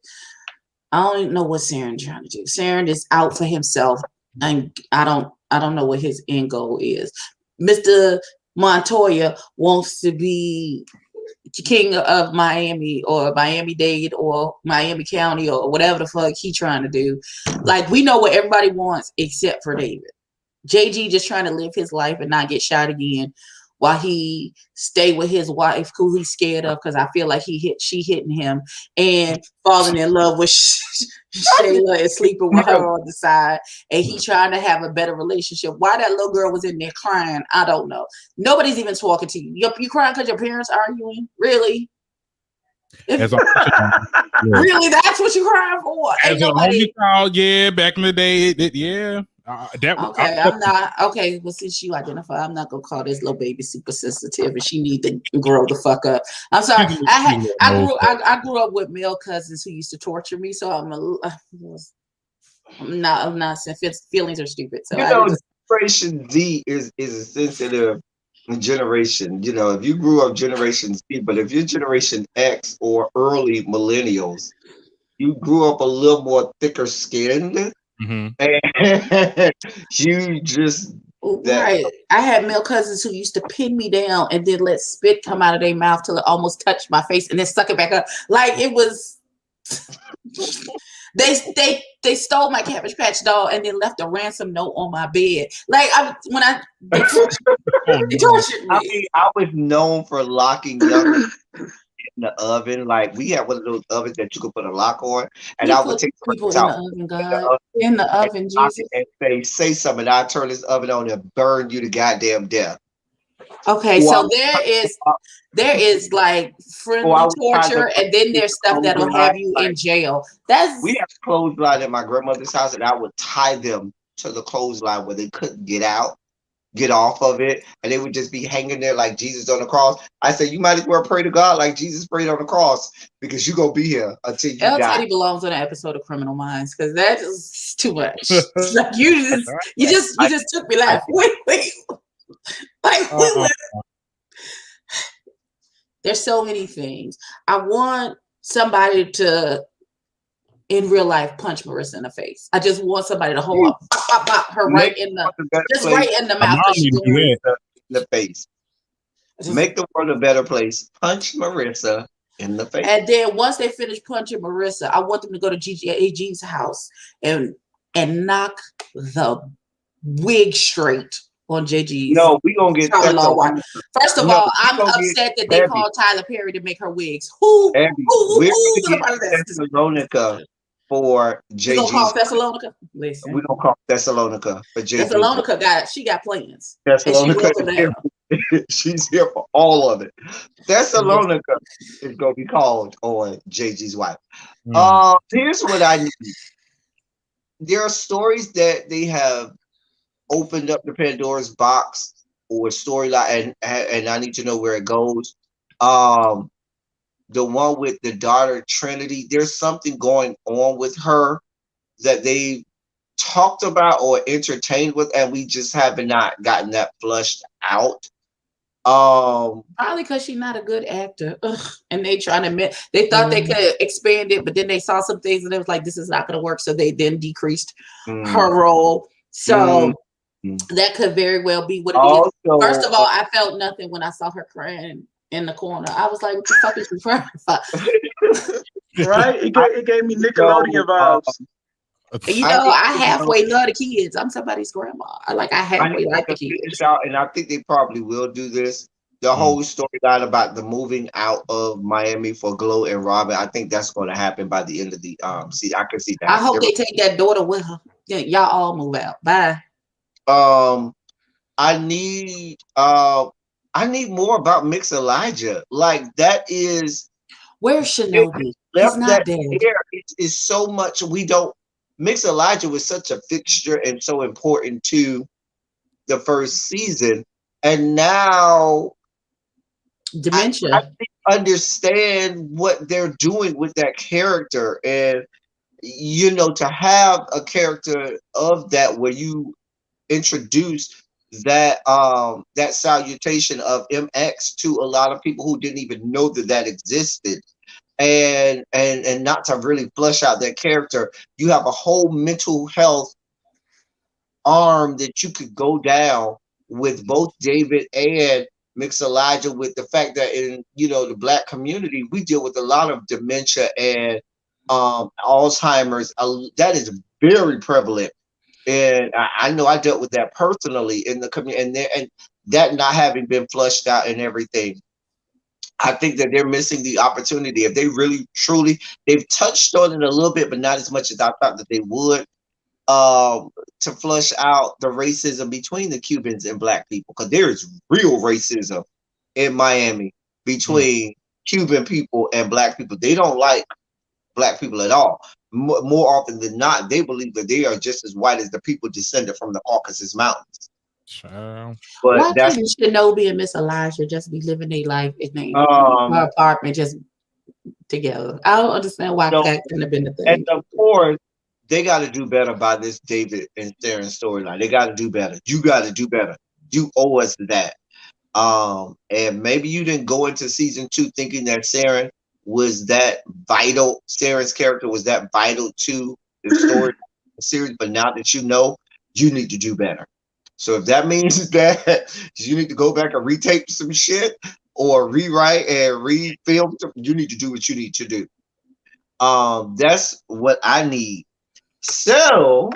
I don't even know what Sarin trying to do. Sarin is out for himself, and I don't know what his end goal is. Mr. Montoya wants to be king of Miami or Miami-Dade or Miami County or whatever the fuck he trying to do. Like, we know what everybody wants except for David. JG just trying to live his life and not get shot again while he stay with his wife, who he's scared of, because I feel like she hitting him and falling in love with Shayla and sleeping with her on the side, and he trying to have a better relationship. Why that little girl was in there crying, I don't know. Nobody's even talking to you. You crying because your parents arguing? Really? Really, that's what you crying for? As an only child, yeah, back in the day, yeah. I'm not okay. Well, since you identify, I'm not gonna call this little baby super sensitive, and she need to grow the fuck up. I'm sorry. I grew up with male cousins who used to torture me, so I'm not. Feelings are stupid. So Generation Z is a sensitive generation. You know, if you grew up Generation Z, but if you're Generation X or early millennials, you grew up a little more thicker skinned. Mm-hmm. And you just right. I had male cousins who used to pin me down and then let spit come out of their mouth till it almost touched my face and then suck it back up. Like, it was they stole my Cabbage Patch doll and then left a ransom note on my bed. Like, they tortured me. I mean, I was known for locking young in the oven. Like, we had one of those ovens that you could put a lock on, and I would take people in the oven, God, in the oven, Jesus, and say something. I turn this oven on and burn you to goddamn death. Okay, so there is like friendly torture, and then there's stuff that'll have you in jail. We have clothesline at my grandmother's house, and I would tie them to the clothesline where they couldn't get off of it, and they would just be hanging there like Jesus on the cross. I said, you might as well pray to God like Jesus prayed on the cross, because you're gonna be here until you die. Teddy belongs on an episode of Criminal Minds, because that is too much. Like, you just took me like, wait. Like, there's so many things. I want somebody to, in real life, punch Marissa in the face. I just want somebody to hold up, pop her right in the mouth. In the face. Make the world a better place. Punch Marissa in the face. And then once they finish punching Marissa, I want them to go to AG's house and knock the wig straight on JG's. No, we gonna get First of all, I'm upset that they called Tyler Perry to make her wigs. We're gonna get Thessalonica for JG. We gonna call Thessalonica? Listen. We gonna call Thessalonica for JG. Thessalonica she got plans. Thessalonica, she's here for all of it. Thessalonica is gonna be called on JG's wife. Here's what I need. There are stories that they have opened up the Pandora's box or storyline, and I need to know where it goes. The one with the daughter Trinity, there's something going on with her that they talked about or entertained with, and we just have not gotten that flushed out. Probably because she's not a good actor. And they trying to they thought they could expand it, but then they saw some things and it was like, this is not going to work, so they then decreased her role. So that could very well be what it is. First of all, I felt nothing when I saw her crying in the corner. I was like, what the fuck is she crying for? Right? It gave me Nickelodeon vibes. I halfway love the kids. I'm somebody's grandma. I halfway like the kids. And I think they probably will do this. The whole storyline about the moving out of Miami for Glow and Robin, I think that's going to happen by the end of the season. I can see that. I hope they take that daughter with her. Yeah, y'all all move out. Bye. I need more about Mix Elijah. Like, that is where's Shinobi? He's not dead. It's so much we don't. Mix Elijah was such a fixture and so important to the first season, and now dementia. I understand what they're doing with that character, and to have a character of that where you introduce that salutation of MX to a lot of people who didn't even know that that existed, and not to really flesh out that character. You have a whole mental health arm that you could go down with both David and Mix Elijah, with the fact that in the black community we deal with a lot of dementia and Alzheimer's. That is very prevalent, and I know I dealt with that personally in the community, and that not having been flushed out and everything. I think that they're missing the opportunity. If they really truly, they've touched on it a little bit, but not as much as I thought that they would, to flush out the racism between the Cubans and black people, because there is real racism in Miami between Cuban people and black people. They don't like black people at all. More often than not, they believe that they are just as white as the people descended from the Caucasus Mountains. Child. But Why that's couldn't Shinobi and Miss Elijah just be living their life in their apartment just together? I don't understand why that couldn't have been the thing. And of course, they got to do better by this David and Sarin storyline. They got to do better. You got to do better. You owe us that. And maybe you didn't go into season 2 thinking that Sarin was that vital. Sarin's character was that vital to the story series, but now that you know, you need to do better. So if that means that you need to go back and retape some shit or rewrite and refilm, you need to do what you need to do. That's what I need. So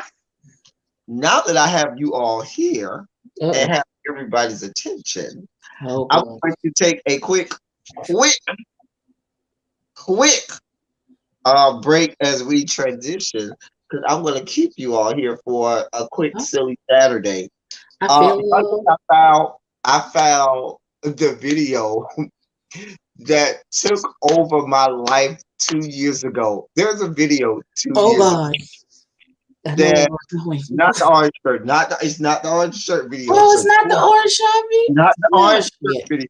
now that I have you all here and have everybody's attention, I'm going to take a quick break as we transition, because I'm going to keep you all here for a quick silly Saturday. I found the video that took over my life 2 years ago. There's a video 2 years ago. That, not the orange shirt. It's not the orange shirt video. Oh, it's not the orange shirt video. Not the orange shirt video.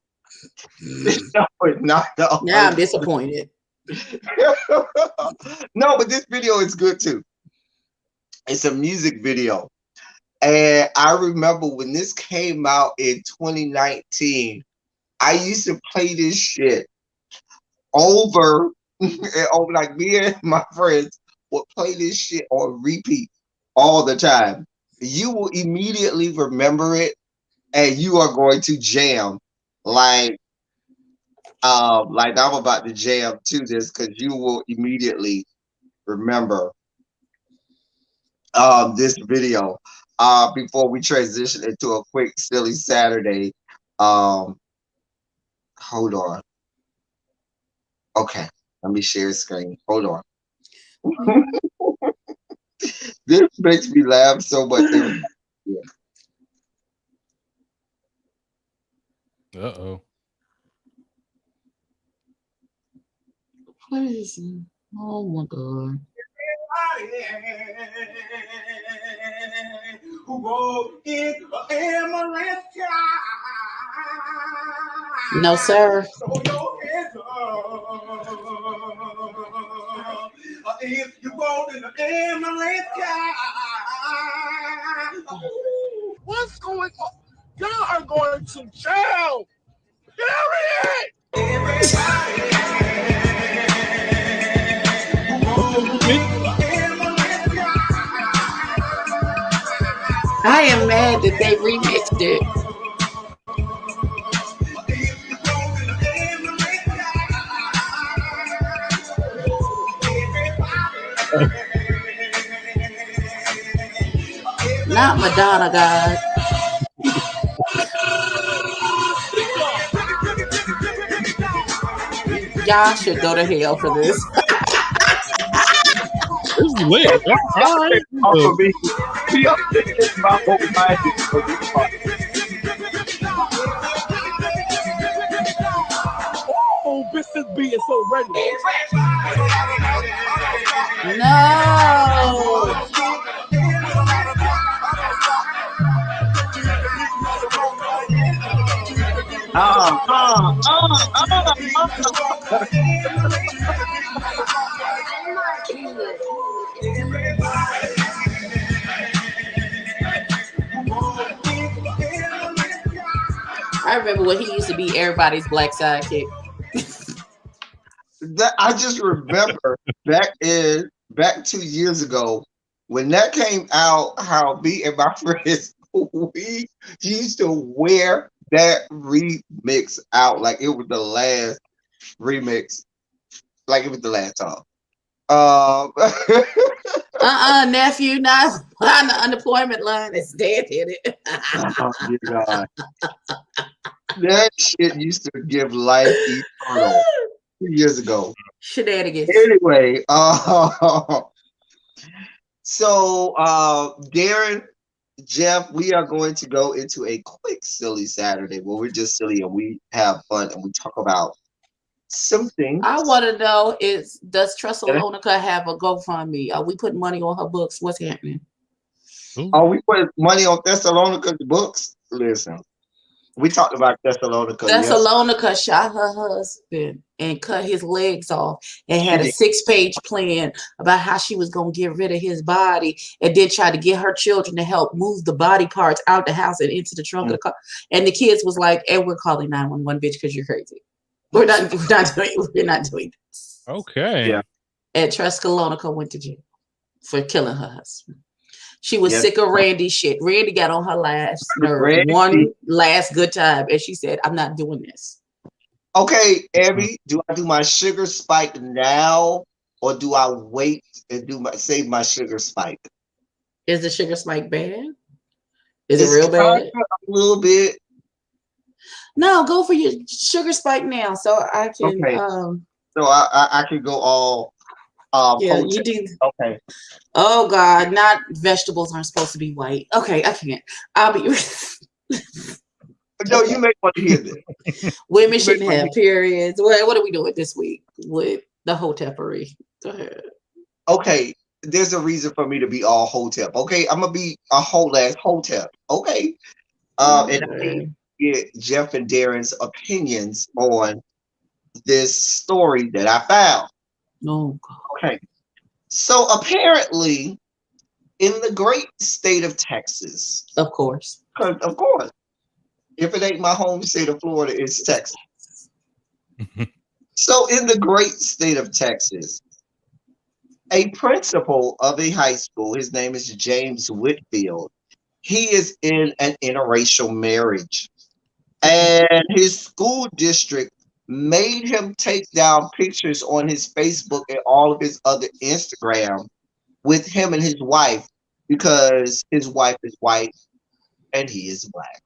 No, it's not the orange. Now I'm disappointed. No, but this video is good too. It's a music video. And I remember when this came out in 2019, I used to play this shit over and over. Like, me and my friends would play this shit on repeat all the time. You will immediately remember it, and you are going to jam like I'm about to jam to this, because you will immediately remember this video. Before we transition into a quick silly Saturday, hold on. Okay, let me share screen. Hold on. This makes me laugh so much. Yeah. Uh-oh. What is it? Oh my God. Who rode in the amaranth sky. No, sir. So your hands up. If you rode in the amaranth sky. What's going on? Y'all are going to jail. Period. I am mad that they remixed it. Not Madonna, God. Y'all should go to hell for this. This is lit. All right. Oh, this is being so ready. No. I remember when he used to be everybody's black sidekick. That I just remember back 2 years ago when that came out, how me and my friends we used to wear that remix out like it was the last remix, like it was the last time. Um, Nephew, not on the unemployment line. It's dead in it. oh dear God, that shit used to give life eternal 2 years ago. Shenanigans. Anyway, so Darren, Jeff, we are going to go into a quick silly Saturday where we're just silly and we have fun and we talk about something. I want to know does Tressalonica have a GoFundMe? Are we putting money on her books? What's happening? Oh, we put money on Thessalonica's books. Listen, we talked about Thessalonica. Thessalonica shot her husband and cut his legs off and had a 6-page plan about how she was going to get rid of his body and then try to get her children to help move the body parts out the house and into the trunk of the car. And the kids was like, and we're calling 911, bitch, because you're crazy. We're not doing this. Okay. Yeah. And Thessalonica went to jail for killing her husband. She was sick of Randy's shit. Randy got on her last nerve, one last good time, and she said, I'm not doing this. Okay, Abby, do I do my sugar spike now or do I wait and save my sugar spike? Is the sugar spike bad? Is it real bad? A little bit. No, go for your sugar spike now so I can so I can go all you do. Okay. Oh God, not vegetables aren't supposed to be white. Okay, I can't. I'll be No, you may want to hear this. Women shouldn't have periods. What are we doing this week with the hotepery? Go ahead. Okay, there's a reason for me to be all hotep. Okay, I'm gonna be a whole ass hotep. Okay. And I get Jeff and Darren's opinions on this story that I found. Oh God. Okay. So apparently in the great state of Texas. Of course. Of course. If it ain't my home state of Florida, it's Texas. So in the great state of Texas, a principal of a high school, his name is James Whitfield, he is in an interracial marriage. And his school district made him take down pictures on his Facebook and all of his other Instagram with him and his wife because his wife is white and he is black.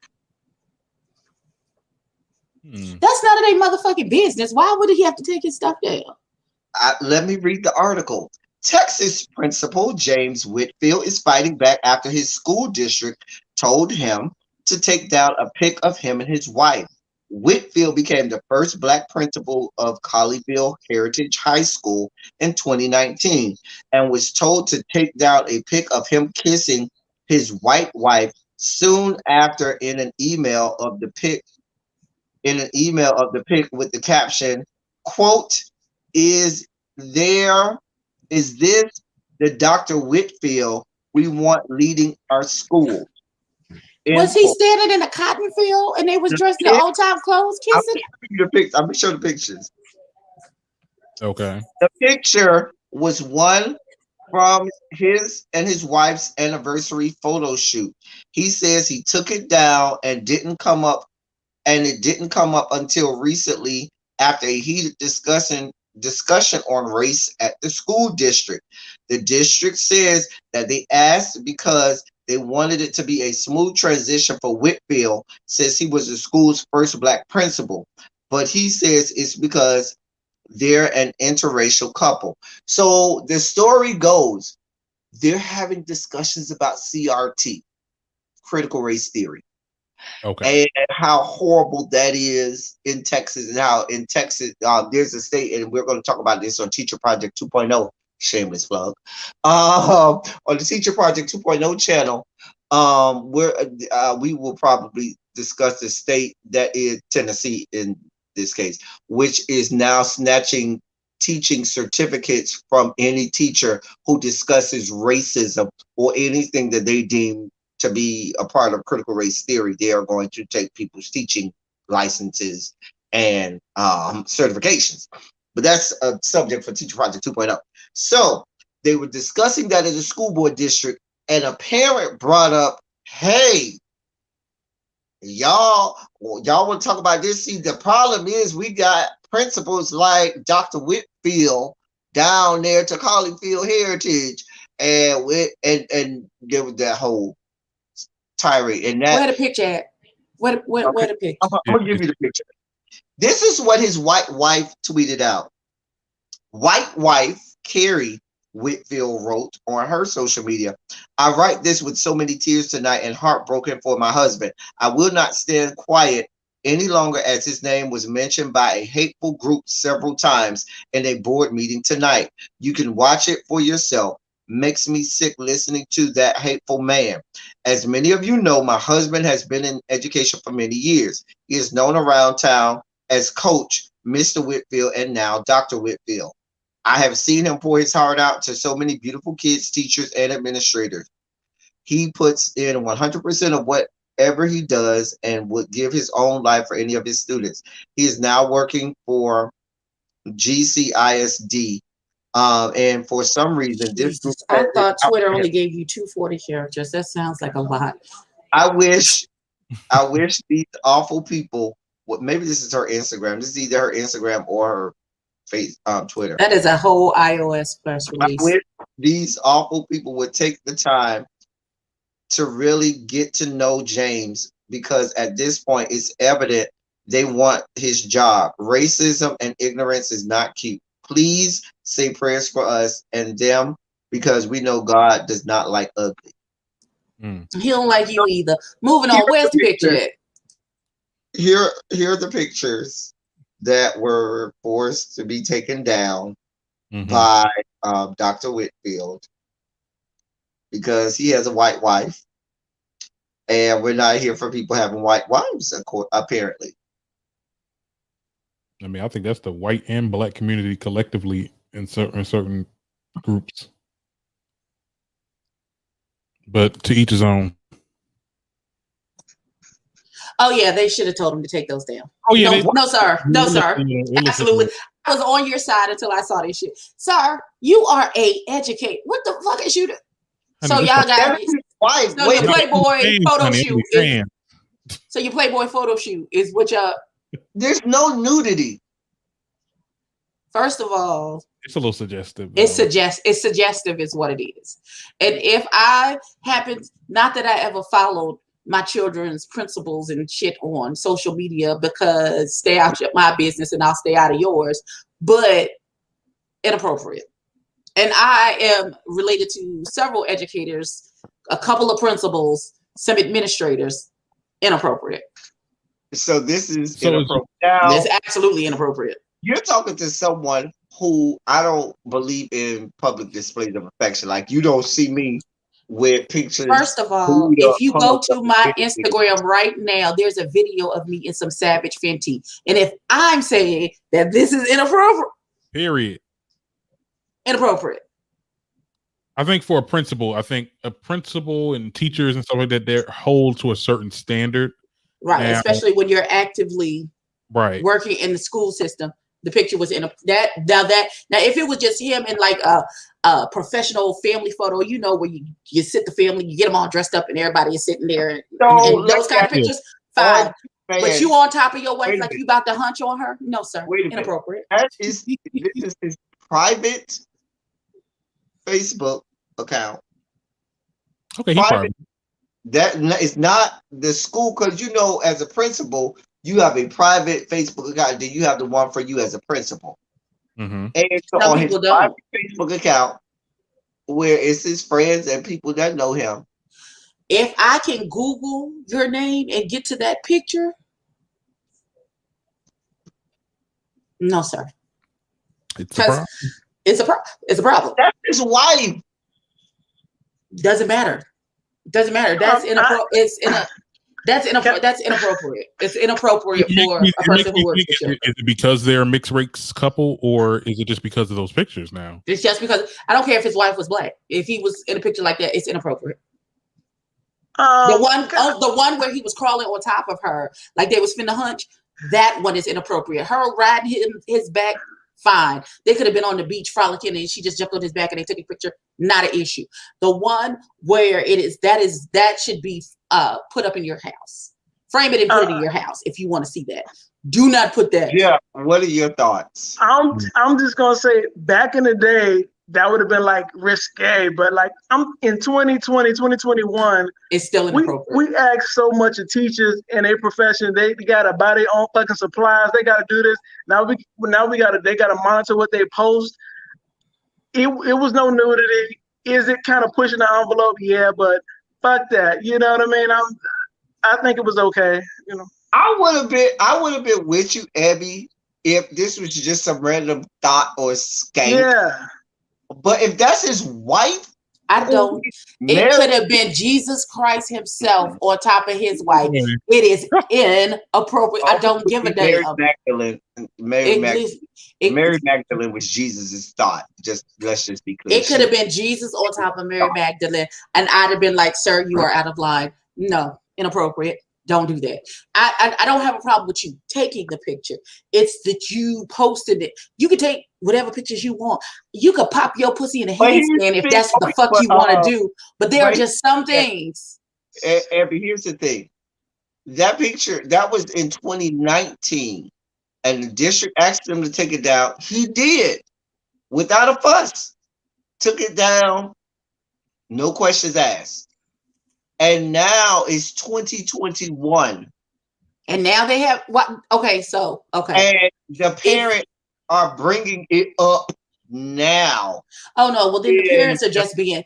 That's none of their motherfucking business. Why would he have to take his stuff down? Let me read the article. Texas principal James Whitfield is fighting back after his school district told him to take down a pic of him and his wife. Whitfield became the first black principal of Colleyville Heritage High School in 2019 and was told to take down a pic of him kissing his white wife soon after in an email of the pic with the caption, quote, is this the Dr. Whitfield we want leading our school? Was he standing in a cotton field and they was dressed in old time clothes kissing? I'm gonna show the pictures. Okay. The picture was one from his and his wife's anniversary photo shoot. He says he took it down and it didn't come up until recently after a heated discussion on race at the school district. The district says that they asked because they wanted it to be a smooth transition for Whitfield since he was the school's first black principal. But he says it's because they're an interracial couple. So the story goes, they're having discussions about CRT, critical race theory. Okay. And how horrible that is in Texas, and how in Texas there's a state, and we're going to talk about this on Teacher Project 2.0, shameless plug, on the Teacher Project 2.0 channel, where we will probably discuss the state that is Tennessee in this case, which is now snatching teaching certificates from any teacher who discusses racism or anything that they deem to be a part of critical race theory. They are going to take people's teaching licenses and certifications. But that's a subject for Teacher Project 2.0. So they were discussing that in the school board district, and a parent brought up, hey, y'all want to talk about this? See, the problem is we got principals like Dr. Whitfield down there to Collingfield Heritage, and there was that whole tirade. And that where the picture at? Where the picture? I'm gonna give you the picture. This is what his white wife tweeted out. White wife Carrie Whitfield wrote on her social media, I write this with so many tears tonight and heartbroken for my husband. I will not stand quiet any longer as his name was mentioned by a hateful group several times in a board meeting tonight. You can watch it for yourself. Makes me sick listening to that hateful man. As many of you know, my husband has been in education for many years. He is known around town as Coach Mr. Whitfield and now Dr. Whitfield. I have seen him pour his heart out to so many beautiful kids, teachers, and administrators. He puts in 100% of whatever he does and would give his own life for any of his students. He is now working for GCISD. And for some reason, this group I thought Twitter only gave you 240 characters. That sounds like a lot. I wish these awful people, maybe this is her Instagram. This is either her Instagram or her Twitter. That is a whole iOS press release. I wish these awful people would take the time to really get to know James, because at this point it's evident they want his job. Racism and ignorance is not cute. Please say prayers for us and them, because we know God does not like ugly. He don't like you either. Moving on. Where's the picture at? Here are the pictures that were forced to be taken down by Dr. Whitfield, because he has a white wife, and we're not here for people having white wives, apparently. I mean, I think that's the white and black community collectively in certain groups. But to each his own. Oh yeah, they should have told him to take those down. Oh yeah, no, sir. Absolutely. I was on your side until I saw this shit. Sir, you are a educator. What the fuck is you doing? So y'all got so your Playboy photo shoot. So your Playboy photo shoot is what y'all. There's no nudity. First of all, it's a little suggestive. It's suggestive is what it is. And if I happen, not that I ever followed my children's principles and shit on social media, because stay out of my business and I'll stay out of yours, but inappropriate. And I am related to several educators, a couple of principals, some administrators. Inappropriate. So this is inappropriate. Now, it's absolutely inappropriate. You're talking to someone who I don't believe in public displays of affection. Like, you don't see me with pictures. First of all, if you go to my Instagram right now, there's a video of me in some Savage Fenty. And if I'm saying that this is inappropriate, period. Inappropriate. I think for a principal and teachers and stuff like that, they're hold to a certain standard. Right. Now, especially when you're actively working in the school system. The picture was in now if it was just him in like a professional family photo, you know, where you sit the family, you get them all dressed up and everybody is sitting there and those kind of pictures, fine. But you on top of your wife like you about to hunch on her? No, sir. Inappropriate. This is his private Facebook account. Okay, that is not the school, because you know, as a principal, you have a private Facebook account, then you have the one for you as a principal. And so on his private Facebook account, where it's his friends and people that know him. If I can Google your name and get to that picture, no, sir. It's a problem. It's a problem. That's his wife. Doesn't matter. That's inappropriate. That's inappropriate. It's inappropriate for a person who works for children. Is it because they're a mixed race couple, or is it just because of those pictures now? It's just because I don't care if his wife was black. If he was in a picture like that, it's inappropriate. The one where he was crawling on top of her, like they was finna hunch. That one is inappropriate. Her riding his back, fine. They could have been on the beach frolicking and she just jumped on his back and they took a picture. Not an issue. The one where that should be put up in your house. Frame it and put it in your house if you want to see that. Do not put that. Yeah. What are your thoughts? I'm just gonna say, back in the day, that would have been like risque, but like I'm in 2021, It's still inappropriate. we ask so much of teachers in their profession. They gotta buy their own fucking supplies. They gotta do this. They gotta monitor what they post. It was no nudity. Is it kind of pushing the envelope? Yeah, but fuck that. You know what I mean? I think it was okay. You know. I would have been with you, Abby, if this was just some random thought or skank. Yeah. But if that's his wife, I don't. It could have been Jesus Christ himself on top of his wife. It is inappropriate. I don't give a damn. Mary Magdalene was Jesus's thought. Let's just be clear. It could have been Jesus on top of Mary Magdalene, and I'd have been like, "Sir, you are out of line." No, inappropriate. Don't do that. I don't have a problem with you taking the picture. It's that you posted it. You can take whatever pictures you want. You could pop your pussy in a handstand if that's the fuck you want to do. But there are just some things. Abby, here's the thing. That picture, that was in 2019. And the district asked him to take it down. He did. Without a fuss. Took it down. No questions asked. And now it's 2021. And now they have what? Okay. And the parents are bringing it up now. Oh no! Well, then the parents are just being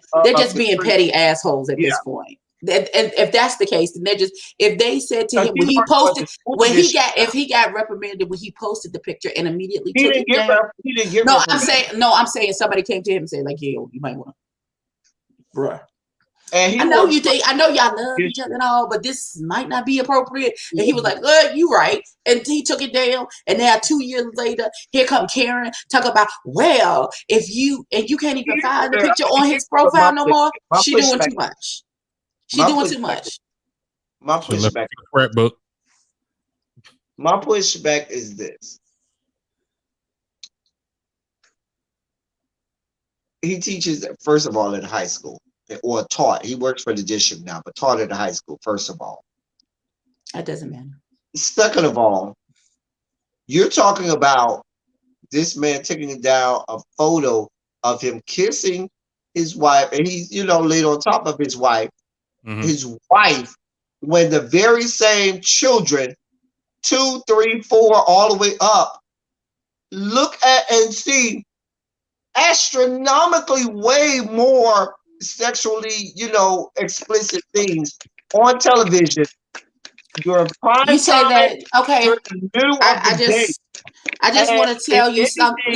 petty assholes at this point. And if that's the case, then they're just, if they said to him when he posted, if he got reprimanded when he posted the picture and immediately took it down. He didn't get I'm saying somebody came to him and said like, "Yeah, you might want to, bruh." And I know y'all love each other and all, but this might not be appropriate. And he was like, "You right," and he took it down. And now 2 years later, here come Karen talk about, well, if you can't even find the picture on his profile no more. She doing too much. She doing too much. My pushback. My pushback is this. He teaches, first of all, in high school. Or taught. He works for the district now, but taught at the high school, first of all. That doesn't matter. Second of all, you're talking about this man taking down a photo of him kissing his wife, and he's, laid on top of his wife. Mm-hmm. His wife, when the very same children, 2, 3, 4, all the way up, look at and see astronomically way more sexually, explicit things on television. You're in prime you say time, that, okay. I just want to tell you something.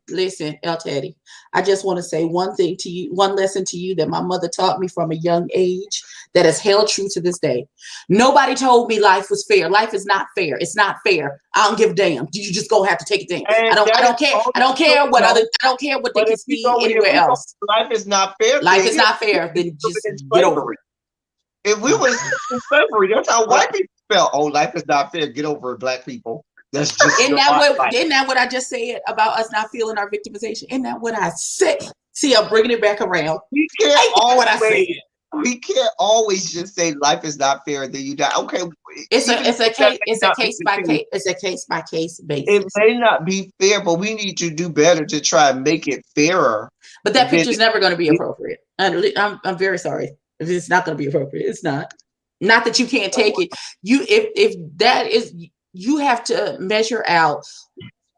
Listen, El Teddy. I just want to say one thing to you, one lesson to you that my mother taught me from a young age that has held true to this day. Nobody told me life was fair. Life is not fair. It's not fair. I don't give a damn. You just gonna have to take it down. I don't care. I don't care what they can see anywhere else. Life is not fair. Life is not fair. Then just get over it. If we was in slavery, that's how white people felt. Oh, life is not fair. Get over it, black people. That's just isn't that what I just said about us not feeling our victimization? Isn't that what I said? See, I'm bringing it back around. We can't always just say life is not fair and then you die. Okay, it's a case by case basis. It may not be fair, but we need to do better to try and make it fairer. But that picture's never going to be appropriate. I'm very sorry if it's not going to be appropriate. It's not that you can't take it. If that is. You have to measure out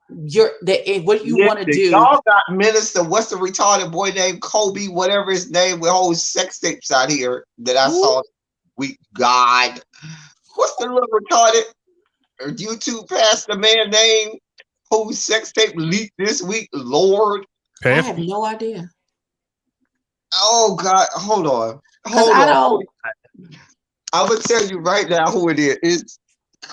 what you want to do. Y'all got minister. What's the retarded boy named Kobe? Whatever his name, with whole sex tapes out here that I saw. God, what's the little retarded YouTube pastor man name whose sex tape leaked this week? Lord, I have no idea. Oh God, hold on. I'm gonna tell you right now who it is. It's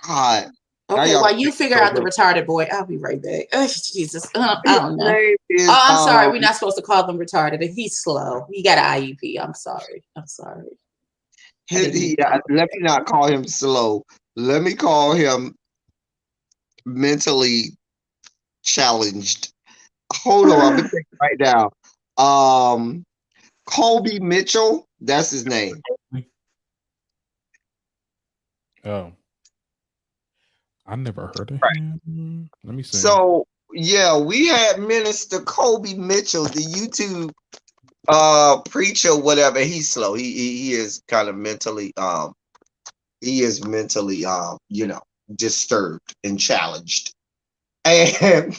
God. Okay, while you figure out the retarded boy, I'll be right back. Oh, Jesus. I don't know. I'm sorry. We're not supposed to call them retarded. He's slow. He got an IEP. I'm sorry. Let me not call him slow. Let me call him mentally challenged. Hold on, I'm gonna take it right now. Kobe Mitchell, that's his name. Oh, I never heard of Right. him. Let me see. So yeah, we had Minister Kobe Mitchell, the YouTube preacher, whatever. He's slow. He is kind of mentally he is mentally disturbed and challenged. And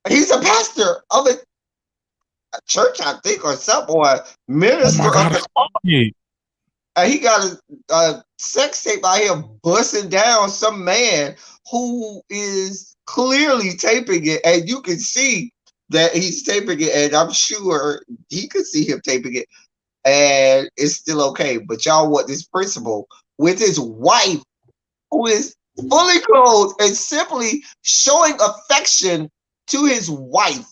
he's a pastor of a church, I think, or some or Oh minister my of God, the. I He got a sex tape out here busting down some man who is clearly taping it, and you can see that he's taping it, and I'm sure he could see him taping it, and it's still okay. But y'all want this principal with his wife, who is fully clothed and simply showing affection to his wife.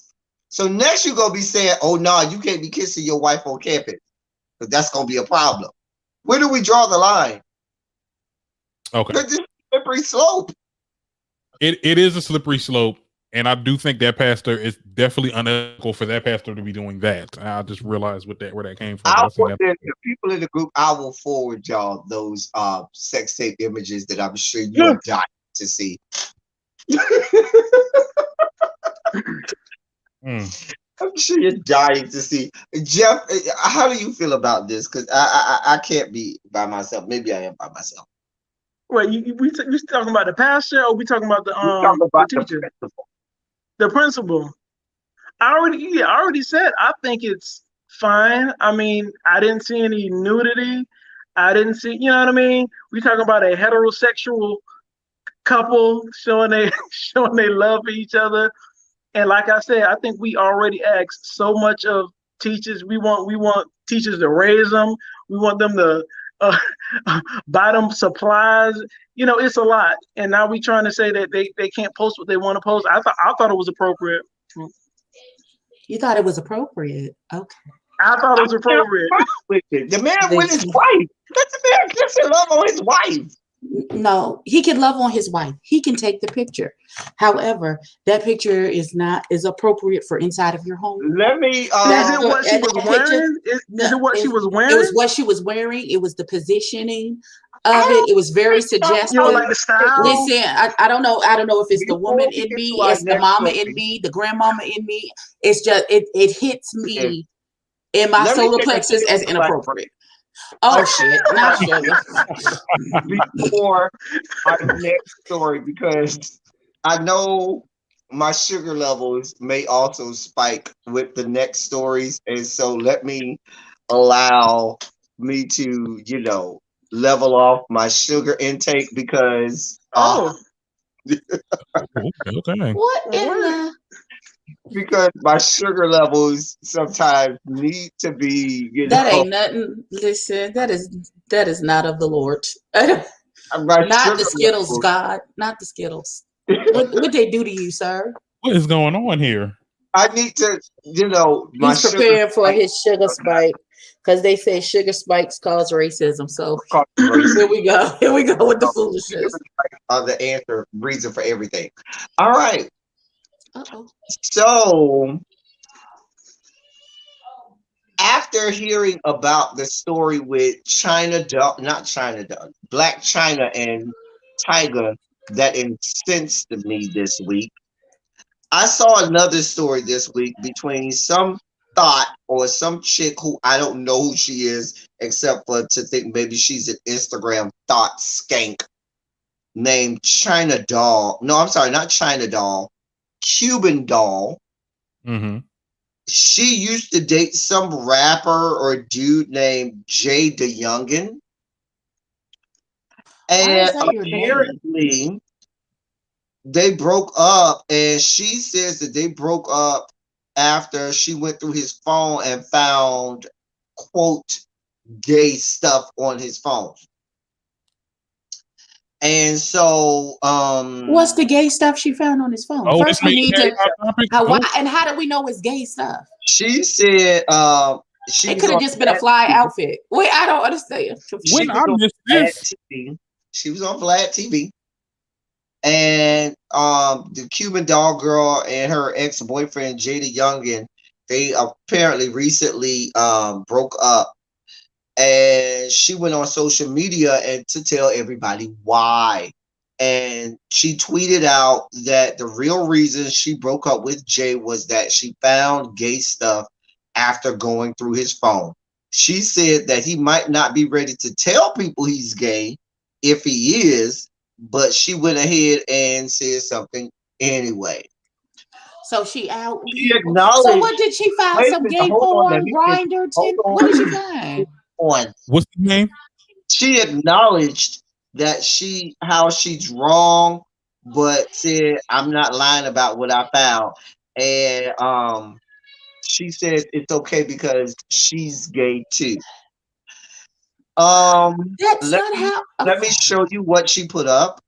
So next you're gonna be saying, "Oh no, you can't be kissing your wife on campus, because that's gonna be a problem." Where do we draw the line? Okay. It's a slippery slope. It is a slippery slope, and I do think that pastor is definitely unethical for that pastor to be doing that. I just realized where that came from. I'll put the people in the group. I will forward y'all those sex tape images that I'm sure you're dying to see. I'm sure you're dying to see. Jeff, how do you feel about this? Because I can't be by myself. Maybe I am by myself. Wait, we talking about the pastor, or we talking about the teacher, principal. the principal? I already said I think it's fine. I mean, I didn't see any nudity. I didn't see, you know what I mean? We talking about a heterosexual couple showing they showing they love for each other. And like I said, I think we already asked so much of teachers. We want teachers to raise them. We want them to buy them supplies. You know, it's a lot. And now we trying to say that they can't post what they want to post. I thought it was appropriate. You thought it was appropriate. Okay. I thought it was appropriate. The man with his wife. Let the man kiss and love on his wife. No, he can love on his wife. He can take the picture. However, that picture is appropriate for inside of your home. Let me. Is it what she was wearing? Is it what she was wearing? It was what she was wearing. It was the positioning of it. It was very suggestive. You know, like the style. Listen, I don't know. I don't know if it's the woman in me, it's the mama in me, the grandmama in me. It's just it hits me in my solar plexus as inappropriate. Oh shit! Not sugar. Before our next story, because I know my sugar levels may also spike with the next stories, and so let me allow me to, level off my sugar intake because Okay. What in the? Because my sugar levels sometimes need to be, That ain't nothing. Listen, that is not of the Lord. Not the Skittles, levels. God. Not the Skittles. What they do to you, sir? What is going on here? I need to, He's preparing for his sugar spike because they say sugar spikes cause racism. So here we go. Here we go with the foolishness. The reason for everything. All right. Uh-oh. So, after hearing about the story with Black China and Tiger that incensed me this week, I saw another story this week between some thought or some chick who I don't know who she is, except for to think maybe she's an Instagram thought skank named China Doll. No, I'm sorry, not China Doll. Cuban Doll. Mm-hmm. She used to date some rapper or dude named Jay DeYoungin. And apparently they broke up, and she says that they broke up after she went through his phone and found, quote, gay stuff on his phone. And so, what's the gay stuff she found on his phone? First, we need to. How do we know it's gay stuff? She said, it could have just been a fly outfit. Wait, I don't understand. When I missed this, she was on Vlad TV, And the Cuban doll girl and her ex-boyfriend Jada Youngin, they apparently recently broke up, and she went on social media and to tell everybody why. And she tweeted out that the real reason she broke up with Jay was that she found gay stuff after going through his phone. She said that he might not be ready to tell people he's gay if he is, but she went ahead and said something anyway. So she out. She So acknowledged, what did she find? wait a Some minute, gay hold on, let porn, me finish. grinder, Hold what did she on. find? On. What's the name? She acknowledged that how she's wrong, but said I'm not lying about what I found. And she said it's okay because she's gay too. That's Let not me how. let me Okay. show you what she put up.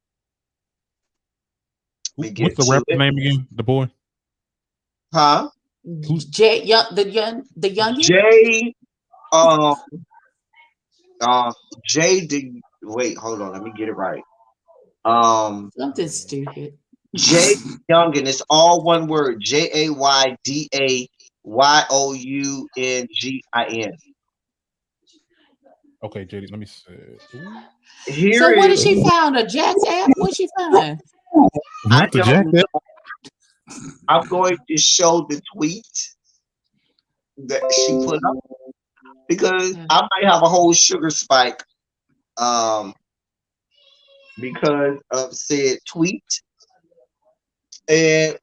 Let me What's get the to rapper's it. name again? The boy. Huh? The youngin. J um um J D wait, hold on, let me get it right. Um Something stupid. J Youngin, it's all one word. JAYDAYOUNGIN. Okay, JD. Let me see. Ooh. Here So what did is, she found? A Jack's app? What she find? I Not the don't jacket. know. I'm going to show the tweet that she put up because Okay. I might have a whole sugar spike um because of said tweet. And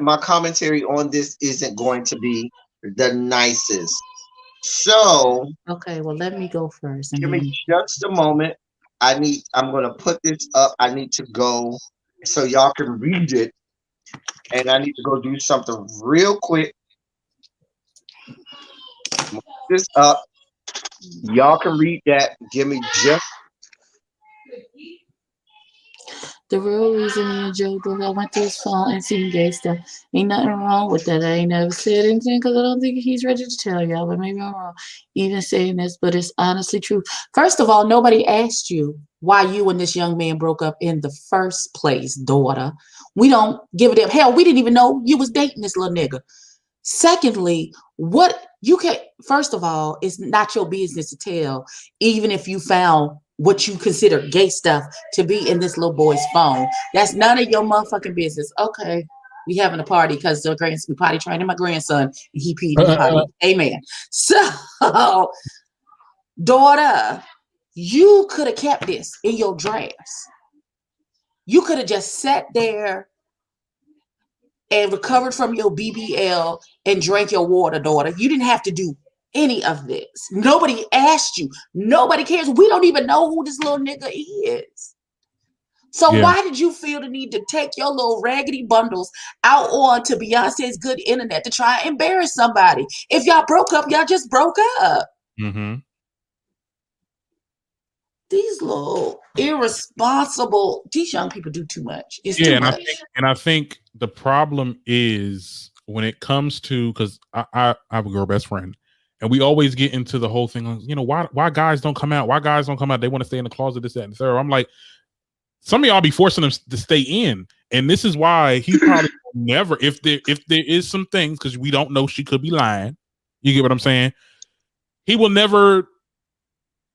my commentary on this isn't going to be the nicest. So Okay. Well, let me go first, and give me then. just a moment. I'm gonna put this up. I need to go so y'all can read it, and I need to go do something real quick. Move this up. Y'all can read that. Give me just The real reason me and Joe broke, I went through his phone and seen gay stuff. Ain't nothing wrong with that. I ain't never said anything because I don't think he's ready to tell y'all, but maybe I'm wrong even saying this, but it's honestly true. First of all, nobody asked you why you and this young man broke up in the first place, daughter. We don't give a damn. Hell, we didn't even know you was dating this little nigga. Secondly, what you can, first of all, it's not your business to tell, even if you found what you consider gay stuff to be in this little boy's phone. That's none of your motherfucking business. Okay. We having a party because we potty training my grandson and he peed in the potty. Amen. So, daughter, you could have kept this in your drafts. You could have just sat there and recovered from your BBL and drank your water, daughter. You didn't have to do any of this. Nobody asked you. Nobody cares. We don't even know who this little nigga is. So Yeah. why did you feel the need to take your little raggedy bundles out onto Beyonce's good internet to try and embarrass somebody? If y'all broke up, y'all just broke up. Mm-hmm. These little irresponsible, these young people do too much. It's Yeah, too and much. I think the problem is when it comes to, because I have a girl best friend, and we always get into the whole thing. You know, why guys don't come out? Why guys don't come out? They want to stay in the closet, this, that, and the third. I'm like, some of y'all be forcing them to stay in, and this is why he probably never. If there is some things, because we don't know, she could be lying. You get what I'm saying? He will never,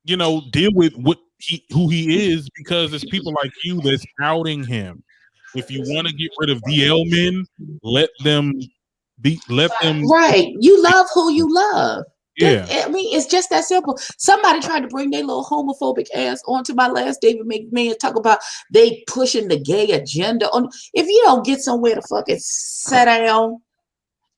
deal with who he is, because it's people like you that's outing him. If you want to get rid of DL men, let them let them. Right. You love who you love. Yeah. I mean, it's just that simple. Somebody tried to bring their little homophobic ass onto my last David McMahon, talk about they pushing the gay agenda on. If you don't get somewhere to fucking sit down,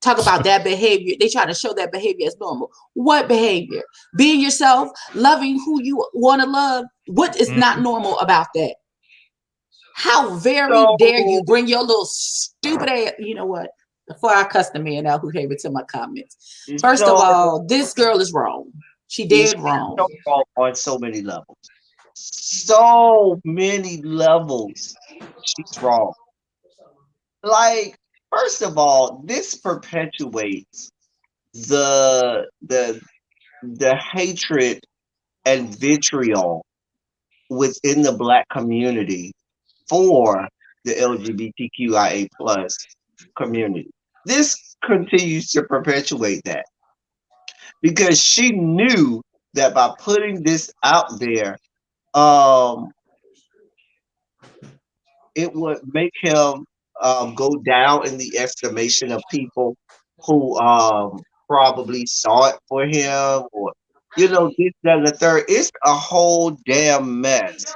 talk about that behavior. They try to show that behavior as normal. What behavior? Being yourself, loving who you want to love. What is not normal about that? How very dare you so bring your little stupid ass? You know what? Before I cuss the man out who came into my comments. First of so all, this girl is wrong. She it's dead wrong. so wrong on so many levels. So many levels. She's wrong. Like, first of all, this perpetuates the hatred and vitriol within the black community for the LGBTQIA plus community. This continues to perpetuate that because she knew that by putting this out there, um, it would make him go down in the estimation of people who probably saw it for him or this, that, and the third. It's a whole damn mess.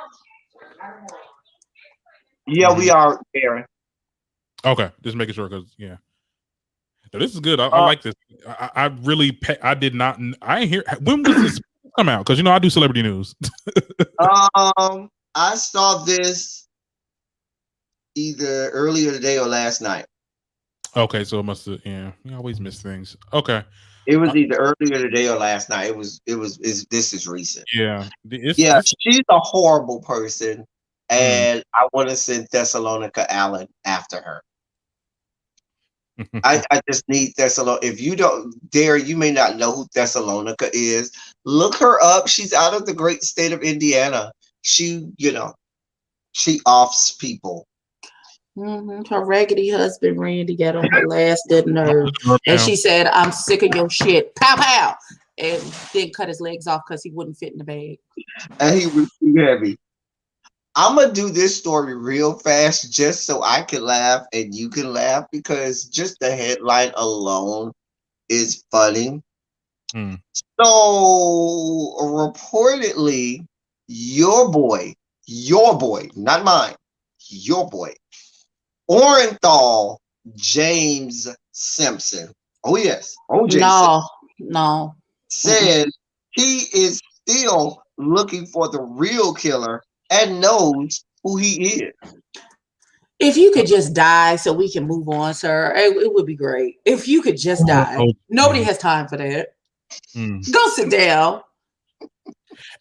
Yeah, we are, Aaron. Okay, just making sure because no, this is good. I like this. I really I did not. I ain't hear. When was this come out? Because I do celebrity news. I saw this either earlier today or last night. Okay, so it must have. Yeah, you always miss things. Okay, it was either earlier today or last night. This is recent. Yeah, she's a horrible person, and I want to send Thessalonica Allen after her. I just need Thessalonica. If you don't, Derek, you may not know who Thessalonica is. Look her up. She's out of the great state of Indiana. She offs people. Her raggedy husband Randy got on her last good nerve, and she said, "I'm sick of your shit." Pow pow, and then cut his legs off because he wouldn't fit in the bag. And he was too heavy. I'm gonna do this story real fast just so I can laugh and you can laugh because just the headline alone is funny. So reportedly, your boy, not mine, your boy, Orenthal James Simpson. Oh yes, OJ. No. Said he is still looking for the real killer and knows who he is. If you could just die so we can move on, sir, it would be great. If you could just die. Nobody has time for that. Go sit down.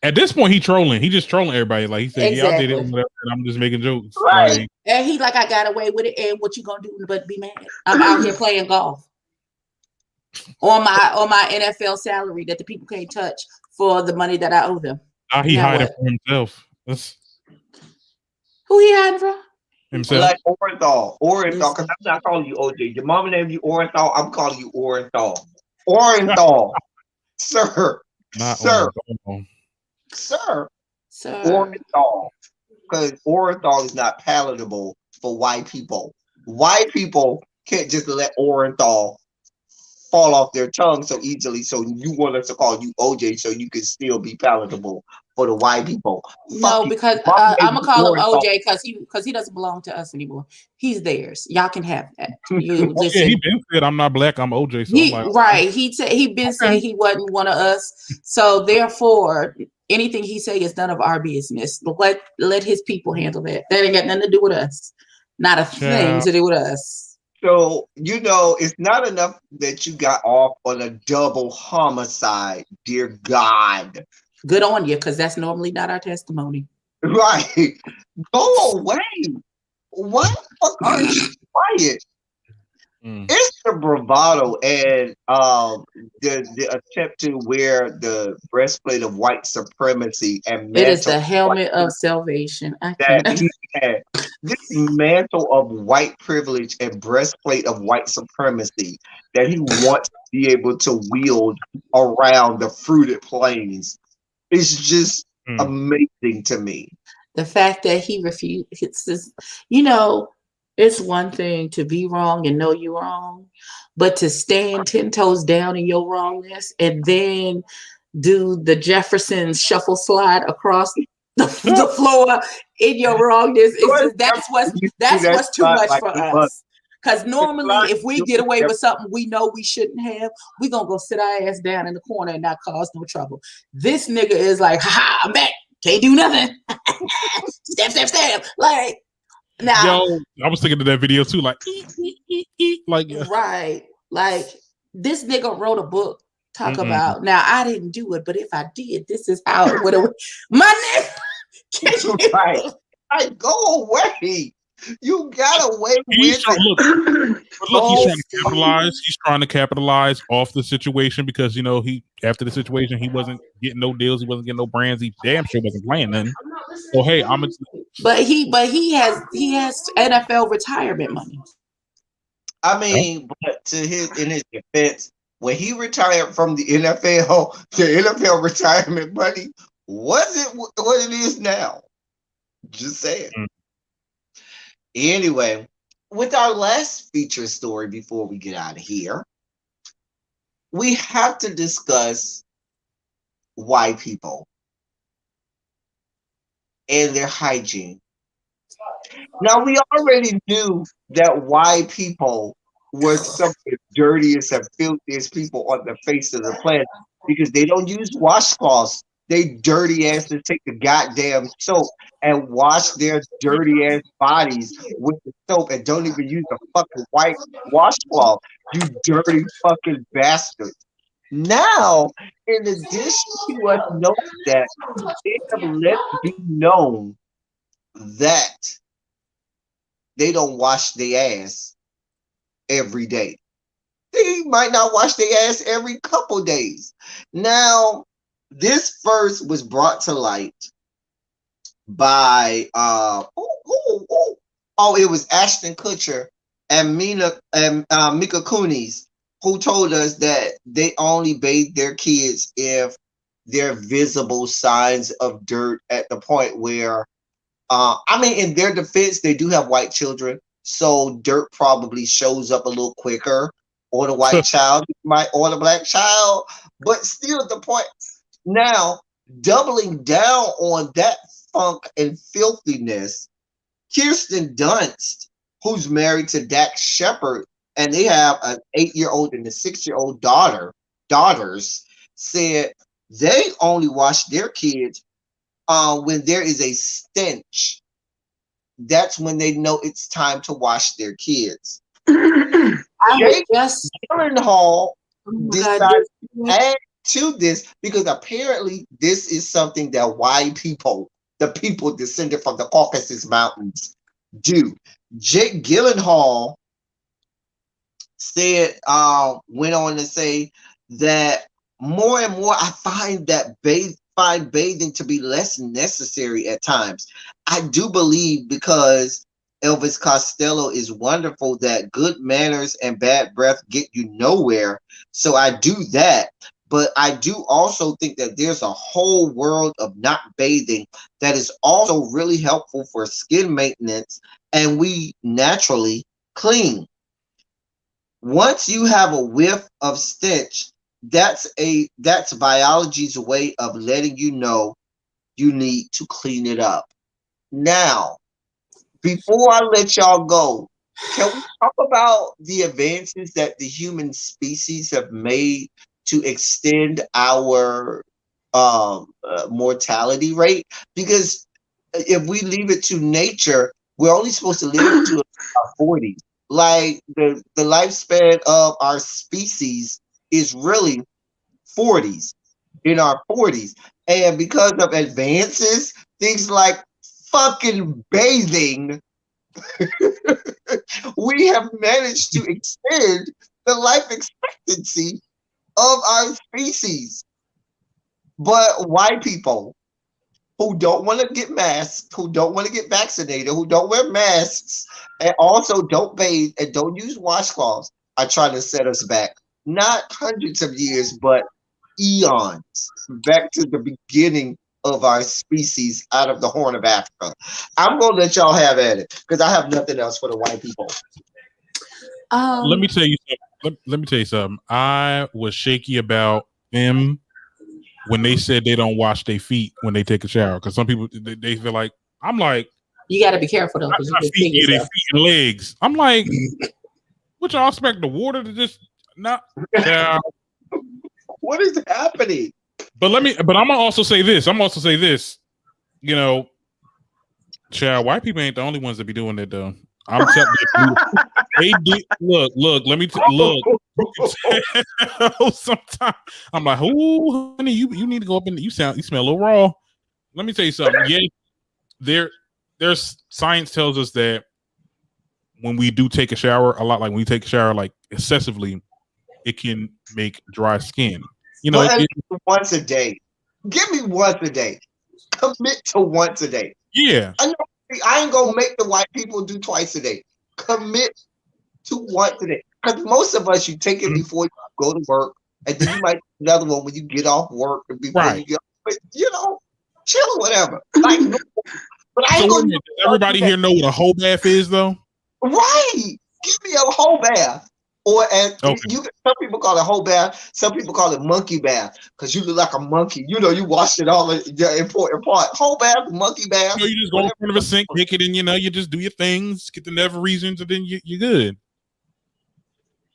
At this point, he's trolling. He just trolling everybody. Like he said, I did it, whatever, and I'm just making jokes. Right. Like, and he's like, I got away with it. And what you gonna do but be mad? I'm out here playing golf on my NFL salary that the people can't touch for the money that I owe them. He hiding from himself. Who he hiding from? Himself. Like Orenthal, because I'm not calling you OJ. Your mama named you Orenthal. I'm calling you Orenthal. Sir. Not sir. Orenthal. Sir. Orenthal. Because Orenthal is not palatable for white people. White people can't just let Orenthal fall off their tongue so easily. So you want us to call you OJ so you can still be palatable for the white people. No, because I'm gonna call him OJ because he doesn't belong to us anymore. He's theirs. Y'all can have that. You listen. He been said I'm not black. I'm OJ. So He been saying he wasn't one of us. So therefore, anything he say is none of our business. Let his people handle that. That ain't got nothing to do with us. Not a thing to do with us. So, it's not enough that you got off on a double homicide, dear God. Good on you, because that's normally not our testimony. Right. Go away. Why the fuck are you quiet? It's the bravado and the attempt to wear the breastplate of white supremacy and it is the helmet of salvation. That he had. This mantle of white privilege and breastplate of white supremacy that he wants to be able to wield around the fruited plains is just amazing to me. The fact that he refused, it's one thing to be wrong and know you're wrong, but to stand 10 toes down in your wrongness and then do the Jefferson shuffle slide across the floor in your wrongness. That's what's too much for us. Because normally, if we get away with something we know we shouldn't have, we're going to go sit our ass down in the corner and not cause no trouble. This nigga is like, ha, I'm back. Can't do nothing. Stab. Like, now. Yo, I was thinking of that video too. Like, like, right. Like, this nigga wrote a book. Talk about, now I didn't do it, but if I did, this is how it would have. My nigga. Right. Like, go away. You got away with it. Look, he's trying to capitalize. He's trying to capitalize off the situation because he after the situation he wasn't getting no deals, he wasn't getting no brands. He damn sure wasn't playing then. So hey, I'm a, But he has NFL retirement money. I mean, but in his defense, when he retired from the NFL, the NFL retirement money wasn't what it is now. Just saying. Mm. Anyway, with our last feature story before we get out of here, we have to discuss white people and their hygiene. Now, we already knew that white people were some of the dirtiest and filthiest people on the face of the planet because they don't use washcloths. They dirty asses take the goddamn soap and wash their dirty ass bodies with the soap and don't even use a fucking white washcloth. You dirty fucking bastards. Now, in addition to us knowing that, they have let it be known that they don't wash their ass every day. They might not wash their ass every couple days. Now, this first was brought to light by it was Ashton Kutcher and Mika Kunis who told us that they only bathe their kids if there are visible signs of dirt at the point where I mean, in their defense, they do have white children, so dirt probably shows up a little quicker on a white child, or the black child. But still, the point now, doubling down on that funk and filthiness, Kirsten Dunst, who's married to Dax Shepard, and they have an 8-year-old and a 6-year-old daughters, said they only wash their kids when there is a stench. That's when they know it's time to wash their kids. Jake Gyllenhaal decided to add to this because apparently this is something that white people, the people descended from the Caucasus Mountains, do. Jake Gyllenhaal said, went on to say that more and more I find bathing to be less necessary at times. I do believe because Elvis Costello is wonderful that good manners and bad breath get you nowhere. So I do that. But I do also think that there's a whole world of not bathing that is also really helpful for skin maintenance, and we naturally clean. Once you have a whiff of stench, that's biology's way of letting you know you need to clean it up. Now, before I let y'all go, can we talk about the advances that the human species have made to extend our mortality rate? Because if we leave it to nature, we're only supposed to live to our 40s. Like the lifespan of our species is really 40s, in our 40s. And because of advances, things like fucking bathing, we have managed to extend the life expectancy of our species. But white people who don't want to get masked, who don't want to get vaccinated, who don't wear masks, and also don't bathe and don't use washcloths are trying to set us back. Not hundreds of years, but eons back to the beginning of our species out of the Horn of Africa. I'm going to let y'all have at it because I have nothing else for the white people. Let me tell you something. Let me tell you something. I was shaky about them when they said they don't wash their feet when they take a shower, because some people they feel like, I'm like, you got to be careful though, because you can their feet and legs. I'm like, what y'all expect the water to just not? Yeah. What is happening? But I'm gonna also say this. You know, child, white people ain't the only ones that be doing that though. I'm telling you, they did. Look. Let me look. Sometimes I'm like, "Ooh, honey, you need to go up and you smell a little raw." Let me tell you something. Yeah, there's science tells us that when we do take a shower a lot, like when we take a shower like excessively, it can make dry skin. You know, once a day. Give me once a day. Commit to once a day. Yeah. I ain't gonna make the white people do twice a day. Commit to once a day. Because most of us, you take it before you go to work, and then you might do another one when you get off work and before you get off. But chill or whatever. Like, but I ain't So gonna does everybody here know what a whole bath is, though? Right. Give me a whole bath. Or some people call it whole bath, some people call it monkey bath, because you look like a monkey. You wash it all the important part. Whole bath, monkey bath. You just go in front of a sink, pick it, and you just do your things, get the never reasons, and then you're good.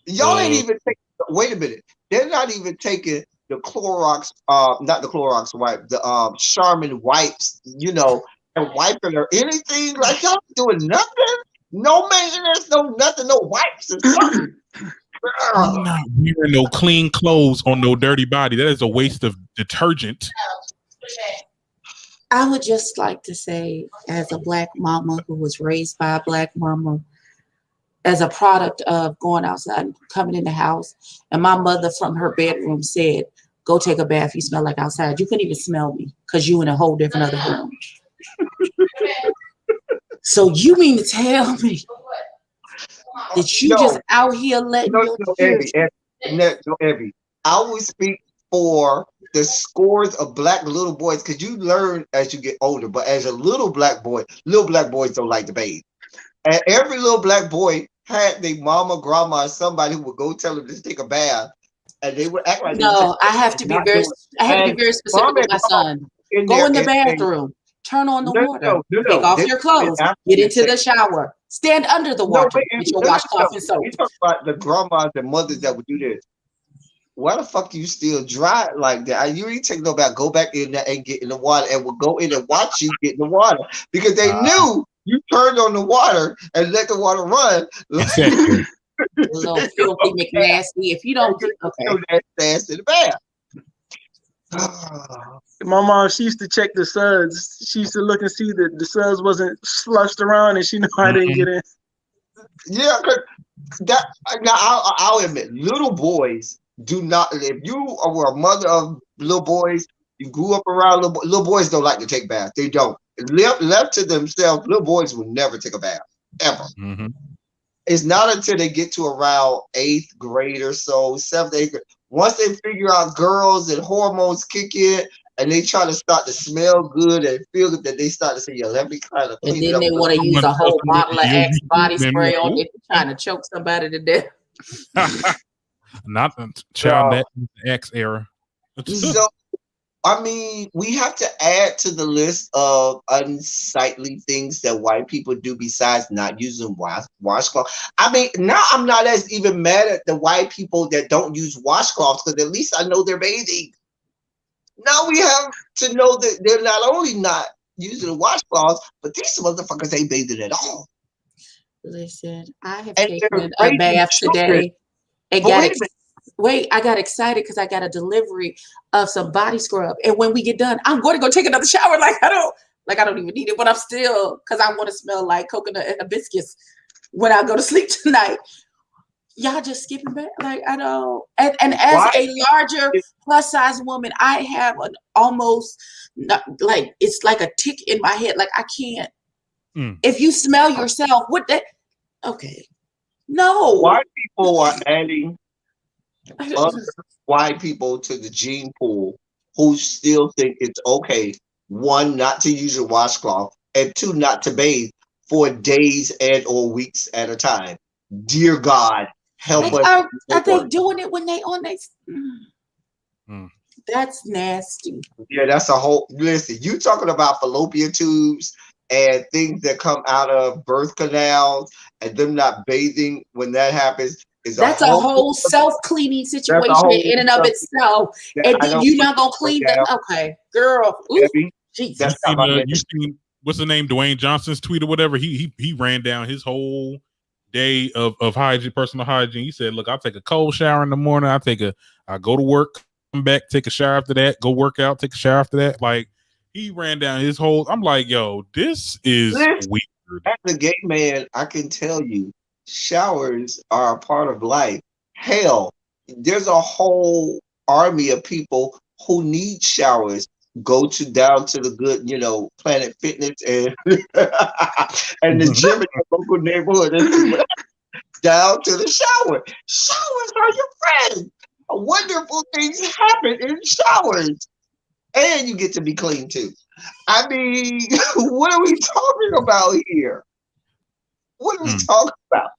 Y'all ain't even taking. Wait a minute. They're not even taking the Clorox, not the Clorox wipe, the Charmin wipes, and wiping or anything. Like, y'all doing nothing. No maintenance, no nothing, no wipes and stuff. I'm not wearing no clean clothes on no dirty body. That is a waste of detergent. I would just like to say, as a Black mama who was raised by a Black mama, as a product of going outside and coming in the house, and my mother from her bedroom said, "Go take a bath. You smell like outside." You couldn't even smell me because you in a whole different other room. So you mean to tell me that you just out here letting Evie, I always speak for the scores of Black little boys, because you learn as you get older, but as a little Black boys don't like to bathe. And every little Black boy had their mama, grandma, or somebody who would go tell them to take a bath, and they would act like I have to be very specific with my son. Go in the bathroom. Turn on the water. Take off your clothes. Get into the shower. Stand under the water with your washcloth and soap. You talk about the grandmas and mothers that would do this. Why the fuck you still dry like that? You ain't take no bath. Go back in there and get in the water, and will go in and watch you get in the water, because they knew you turned on the water and let the water run. Exactly. Little filthy McNasty. If you don't get that fast in the bath. My mom, she used to check the suds. She used to look and see that the suds wasn't slushed around, and she knew I didn't get in. Yeah, because I'll admit, little boys do not. If you were a mother of little boys, you grew up around little boys don't like to take baths. They don't. Left to themselves, little boys will never take a bath ever. Mm-hmm. It's not until they get to around 8th grade or so, 7th, 8th grade. Once they figure out girls and hormones kick in, and they try to start to smell good and feel good, that they start to say, "Yeah, let me kind of clean it up." And then they want to use a whole bottle of Axe body spray on it, trying to choke somebody to death. Not child that X era. So, I mean, we have to add to the list of unsightly things that white people do besides not using washcloth. I mean, now I'm not as even mad at the white people that don't use washcloths, because at least I know they're bathing. Now we have to know that they're not only not using washcloths, but these motherfuckers ain't bathing at all. Listen, I have taken a bath today and I got excited because I got a delivery of some body scrub. And when we get done, I'm going to go take another shower. I don't even need it, but I'm still, because I want to smell like coconut and hibiscus when I go to sleep tonight. Y'all just skipping back. I don't. And as a larger plus size woman, I have an almost it's like a tick in my head. Like, I can't. If you smell yourself, what that? Okay. No. White people are adding other white people to the gene pool who still think it's okay, 1, not to use a washcloth, and 2, not to bathe for days and or weeks at a time. Dear God, help us. Are they doing it when they on they? That's nasty. Yeah, that's a whole. Listen, you talking about fallopian tubes and things that come out of birth canals and them not bathing when that happens. That's a whole self-cleaning situation in and of itself. And then you're not gonna clean that. Okay, girl. Jesus. You seen what's the name? Dwayne Johnson's tweet or whatever. He ran down his whole day of hygiene, personal hygiene. He said, "Look, I'll take a cold shower in the morning. I go to work, come back, take a shower after that, go work out, take a shower after that." Like, he ran down his whole. I'm like, yo, this is weird. As a gay man, I can tell you, showers are a part of life. Hell, there's a whole army of people who need showers. go to down to the good, Planet Fitness and and the gym in the local neighborhood. Down to the shower. Showers are your friend. Wonderful things happen in showers. And you get to be clean too. I mean, what are we talking about here? What are we talking about?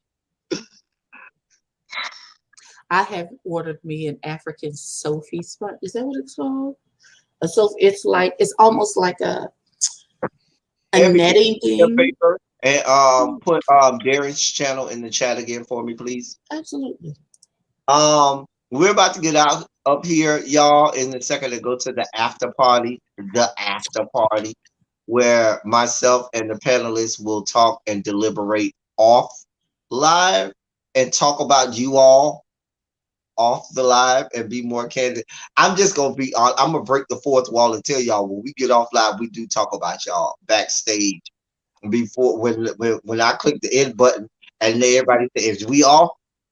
I have ordered me an African Sophie sponge. Is that what it's called? A Sophie. It's almost like a netting thing. Paper and put Darren's channel in the chat again for me, please. Absolutely. We're about to get out up here, y'all, in a second to go to the after party, where myself and the panelists will talk and deliberate off live and talk about you all off the live and be more candid. I'm just gonna be on. I'm gonna break the fourth wall and tell y'all when we get off live, we do talk about y'all backstage. Before when I click the end button and then everybody says, "Is we off?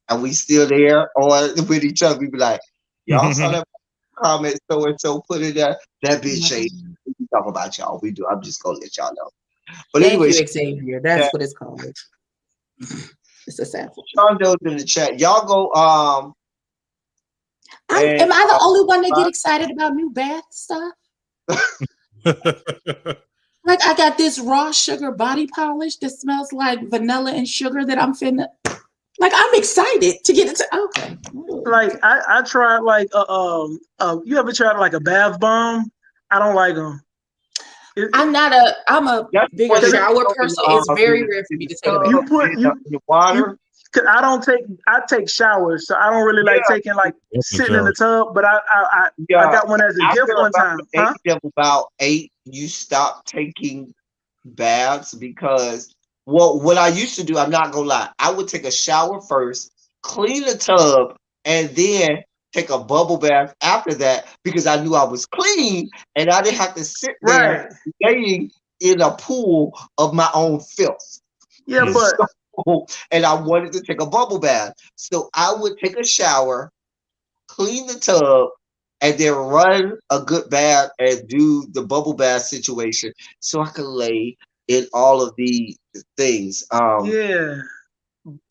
And we still there?" Or with each other, we be like, "Y'all saw that comment so and so put it there. That bitch shade." We talk about y'all. We do. I'm just gonna let y'all know. But Thank anyway, you, Xavier. That's what it's called. It's a sample. Shondo's in the chat. Y'all go. Am I the only one that get excited about new bath stuff? Like I got this raw sugar body polish that smells like vanilla and sugar that I'm finna. Like I'm excited to get into. Okay. Like I tried like you ever tried like a bath bomb? I don't like them. I'm a bigger shower person. It's very rare for me to take a bath. You put your water. Cause I take showers, so I don't really like taking like sitting in the tub. But I got one as a gift one time. About 8, you stop taking baths because what I used to do, I'm not gonna lie, I would take a shower first, clean the tub, and then take a bubble bath after that because I knew I was clean and I didn't have to sit there laying in a pool of my own filth. Yeah, but and I wanted to take a bubble bath. So I would take a shower, clean the tub, and then run a good bath and do the bubble bath situation so I could lay in all of the things. Yeah.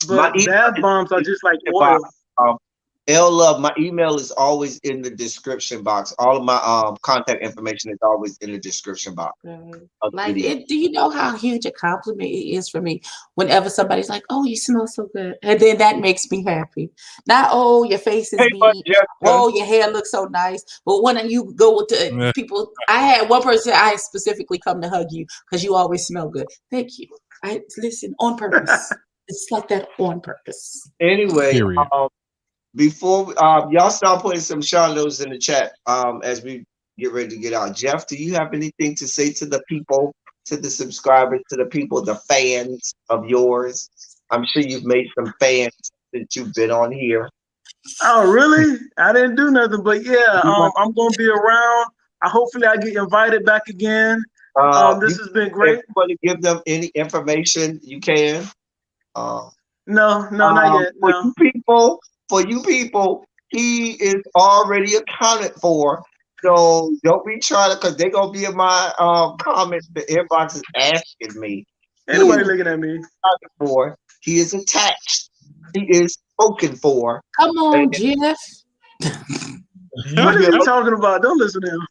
But bath bombs are just like oil. L Love, my email is always in the description box. All of my contact information is always in the description box. Like, do you know how huge a compliment it is for me whenever somebody's like, "Oh, you smell so good," and then that makes me happy. Not, "Oh, your face is neat. Oh, your hair looks so nice." But when you go to people, I had one person I specifically come to hug you because you always smell good. Thank you. I listen on purpose. It's like that on purpose. Anyway, before y'all start putting some Shondos in the chat as we get ready to get out. Jeff, do you have anything to say to the people, to the subscribers, to the people, the fans of yours? I'm sure you've made some fans since you've been on here. Oh, really? I didn't do nothing, but yeah, I'm gonna be around. Hopefully I get invited back again. This has been great. Want to give them any information you can? No, not yet. No. For you people, he is already accounted for. So don't be trying to, because they're gonna be in my comments. The inbox is asking me. Anybody looking at me? He is attached. He is spoken for. Come on, Jeff. What are you talking about? Don't listen to him.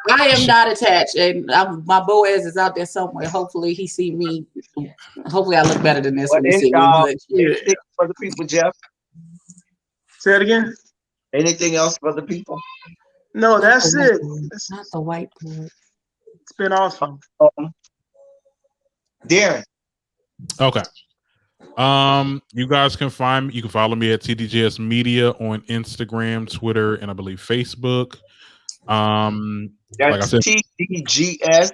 I am not attached, and my Boaz is out there somewhere. Hopefully, he see me. Hopefully, I look better than this when he see me. For the people, Jeff. Say it again. Anything else for the people? No, that's it. It's not the whiteboard. It's been awesome. Darren. Okay. You guys can find me. You can follow me at TDGS Media on Instagram, Twitter, and I believe Facebook. That's like I said, TDGS.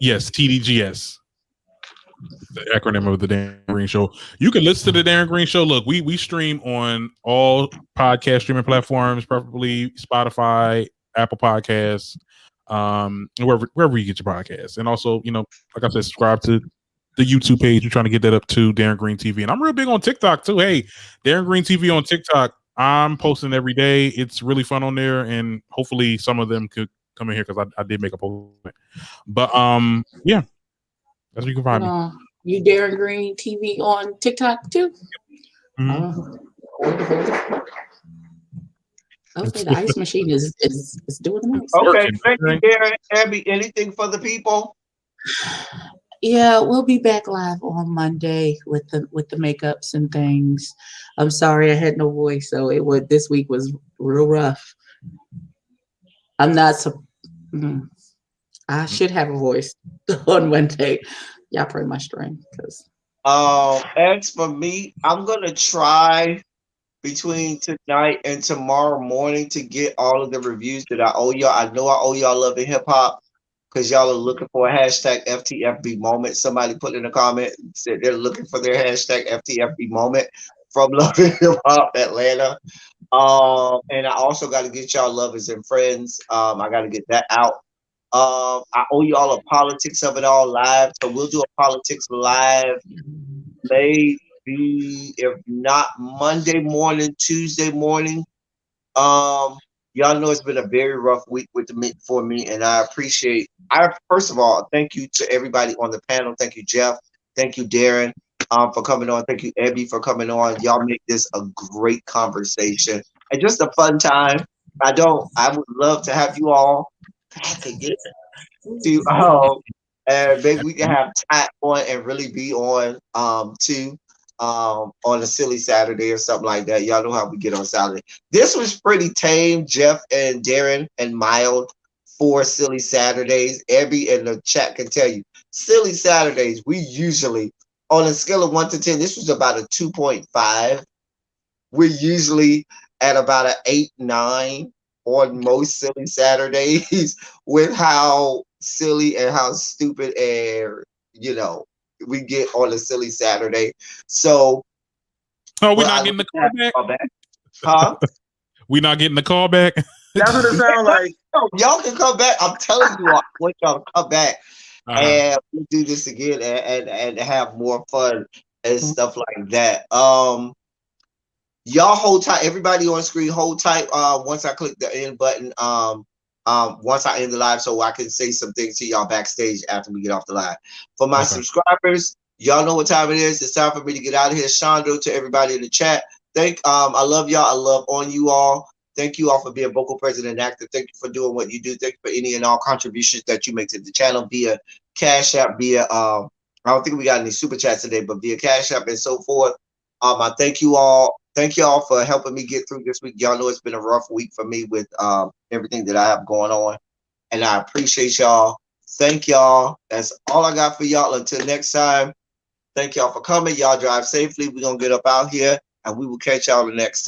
Yes, TDGS. The acronym of the Darren Green Show. You can listen to the Darren Green Show. Look, we stream on all podcast streaming platforms, preferably Spotify, Apple Podcasts, wherever you get your podcasts. And also, like I said, subscribe to the YouTube page. We're trying to get that up to Darren Green TV. And I'm real big on TikTok too. Hey, Darren Green TV on TikTok. I'm posting every day. It's really fun on there, and hopefully some of them could come in here because I did make a post. But yeah, that's where you can find me. You Darren Green TV on TikTok too? Mhm. Okay, the ice machine is doing the most. Okay, Working, thank you, okay. Darren. Abby, anything for the people? Yeah, we'll be back live on Monday with the makeups and things. I'm sorry I had no voice, so this week was real rough. I'm not so I should have a voice on Monday. Y'all pray my strength because As for me, I'm gonna try between tonight and tomorrow morning to get all of the reviews that I owe y'all. I know I owe y'all Love and Hip Hop because y'all are looking for a hashtag FTFB moment. Somebody put in a comment, said they're looking for their hashtag FTFB moment from Love and Hip Hop Atlanta. And I also got to get y'all Lovers and Friends. I got to get that out. I owe y'all a Politics of It All live, so we'll do a Politics live maybe if not Monday morning, Tuesday morning. Y'all know it's been a very rough week for me, and I appreciate. I first of all thank you to everybody on the panel. Thank you, Jeff. Thank you, Darren, for coming on. Thank you, Abby, for coming on. Y'all make this a great conversation and just a fun time. I would love to have you all back again to and maybe we can have Tat on and really be on too on a silly Saturday or something like that. Y'all know how we get on Saturday. This was pretty tame, Jeff and Darren, and mild for silly Saturdays. Abby in the chat can tell you silly Saturdays we usually on a scale of 1 to 10 this was about a 2.5. We're usually at about an 8, 9 on most silly Saturdays with how silly and how stupid and we get on a silly Saturday. So we're not getting the call back. Huh? We not getting the call back. That's what it sounds like. Y'all can come back. I'm telling you, I want y'all to come back and we'll do this again and have more fun and stuff like that. Y'all hold tight. Everybody on screen, hold tight. Once I click the end button, once I end the live, so I can say some things to y'all backstage after we get off the live. For my subscribers, y'all know what time it is. It's time for me to get out of here. Shondo, to everybody in the chat. I love y'all. I love on you all. Thank you all for being vocal, present, and active. Thank you for doing what you do. Thank you for any and all contributions that you make to the channel via Cash App, via I don't think we got any super chats today, but via Cash App and so forth. I thank you all. Thank y'all for helping me get through this week. Y'all know it's been a rough week for me with everything that I have going on. And I appreciate y'all. Thank y'all. That's all I got for y'all. Until next time, thank y'all for coming. Y'all drive safely. We're going to get up out here and we will catch y'all the next time.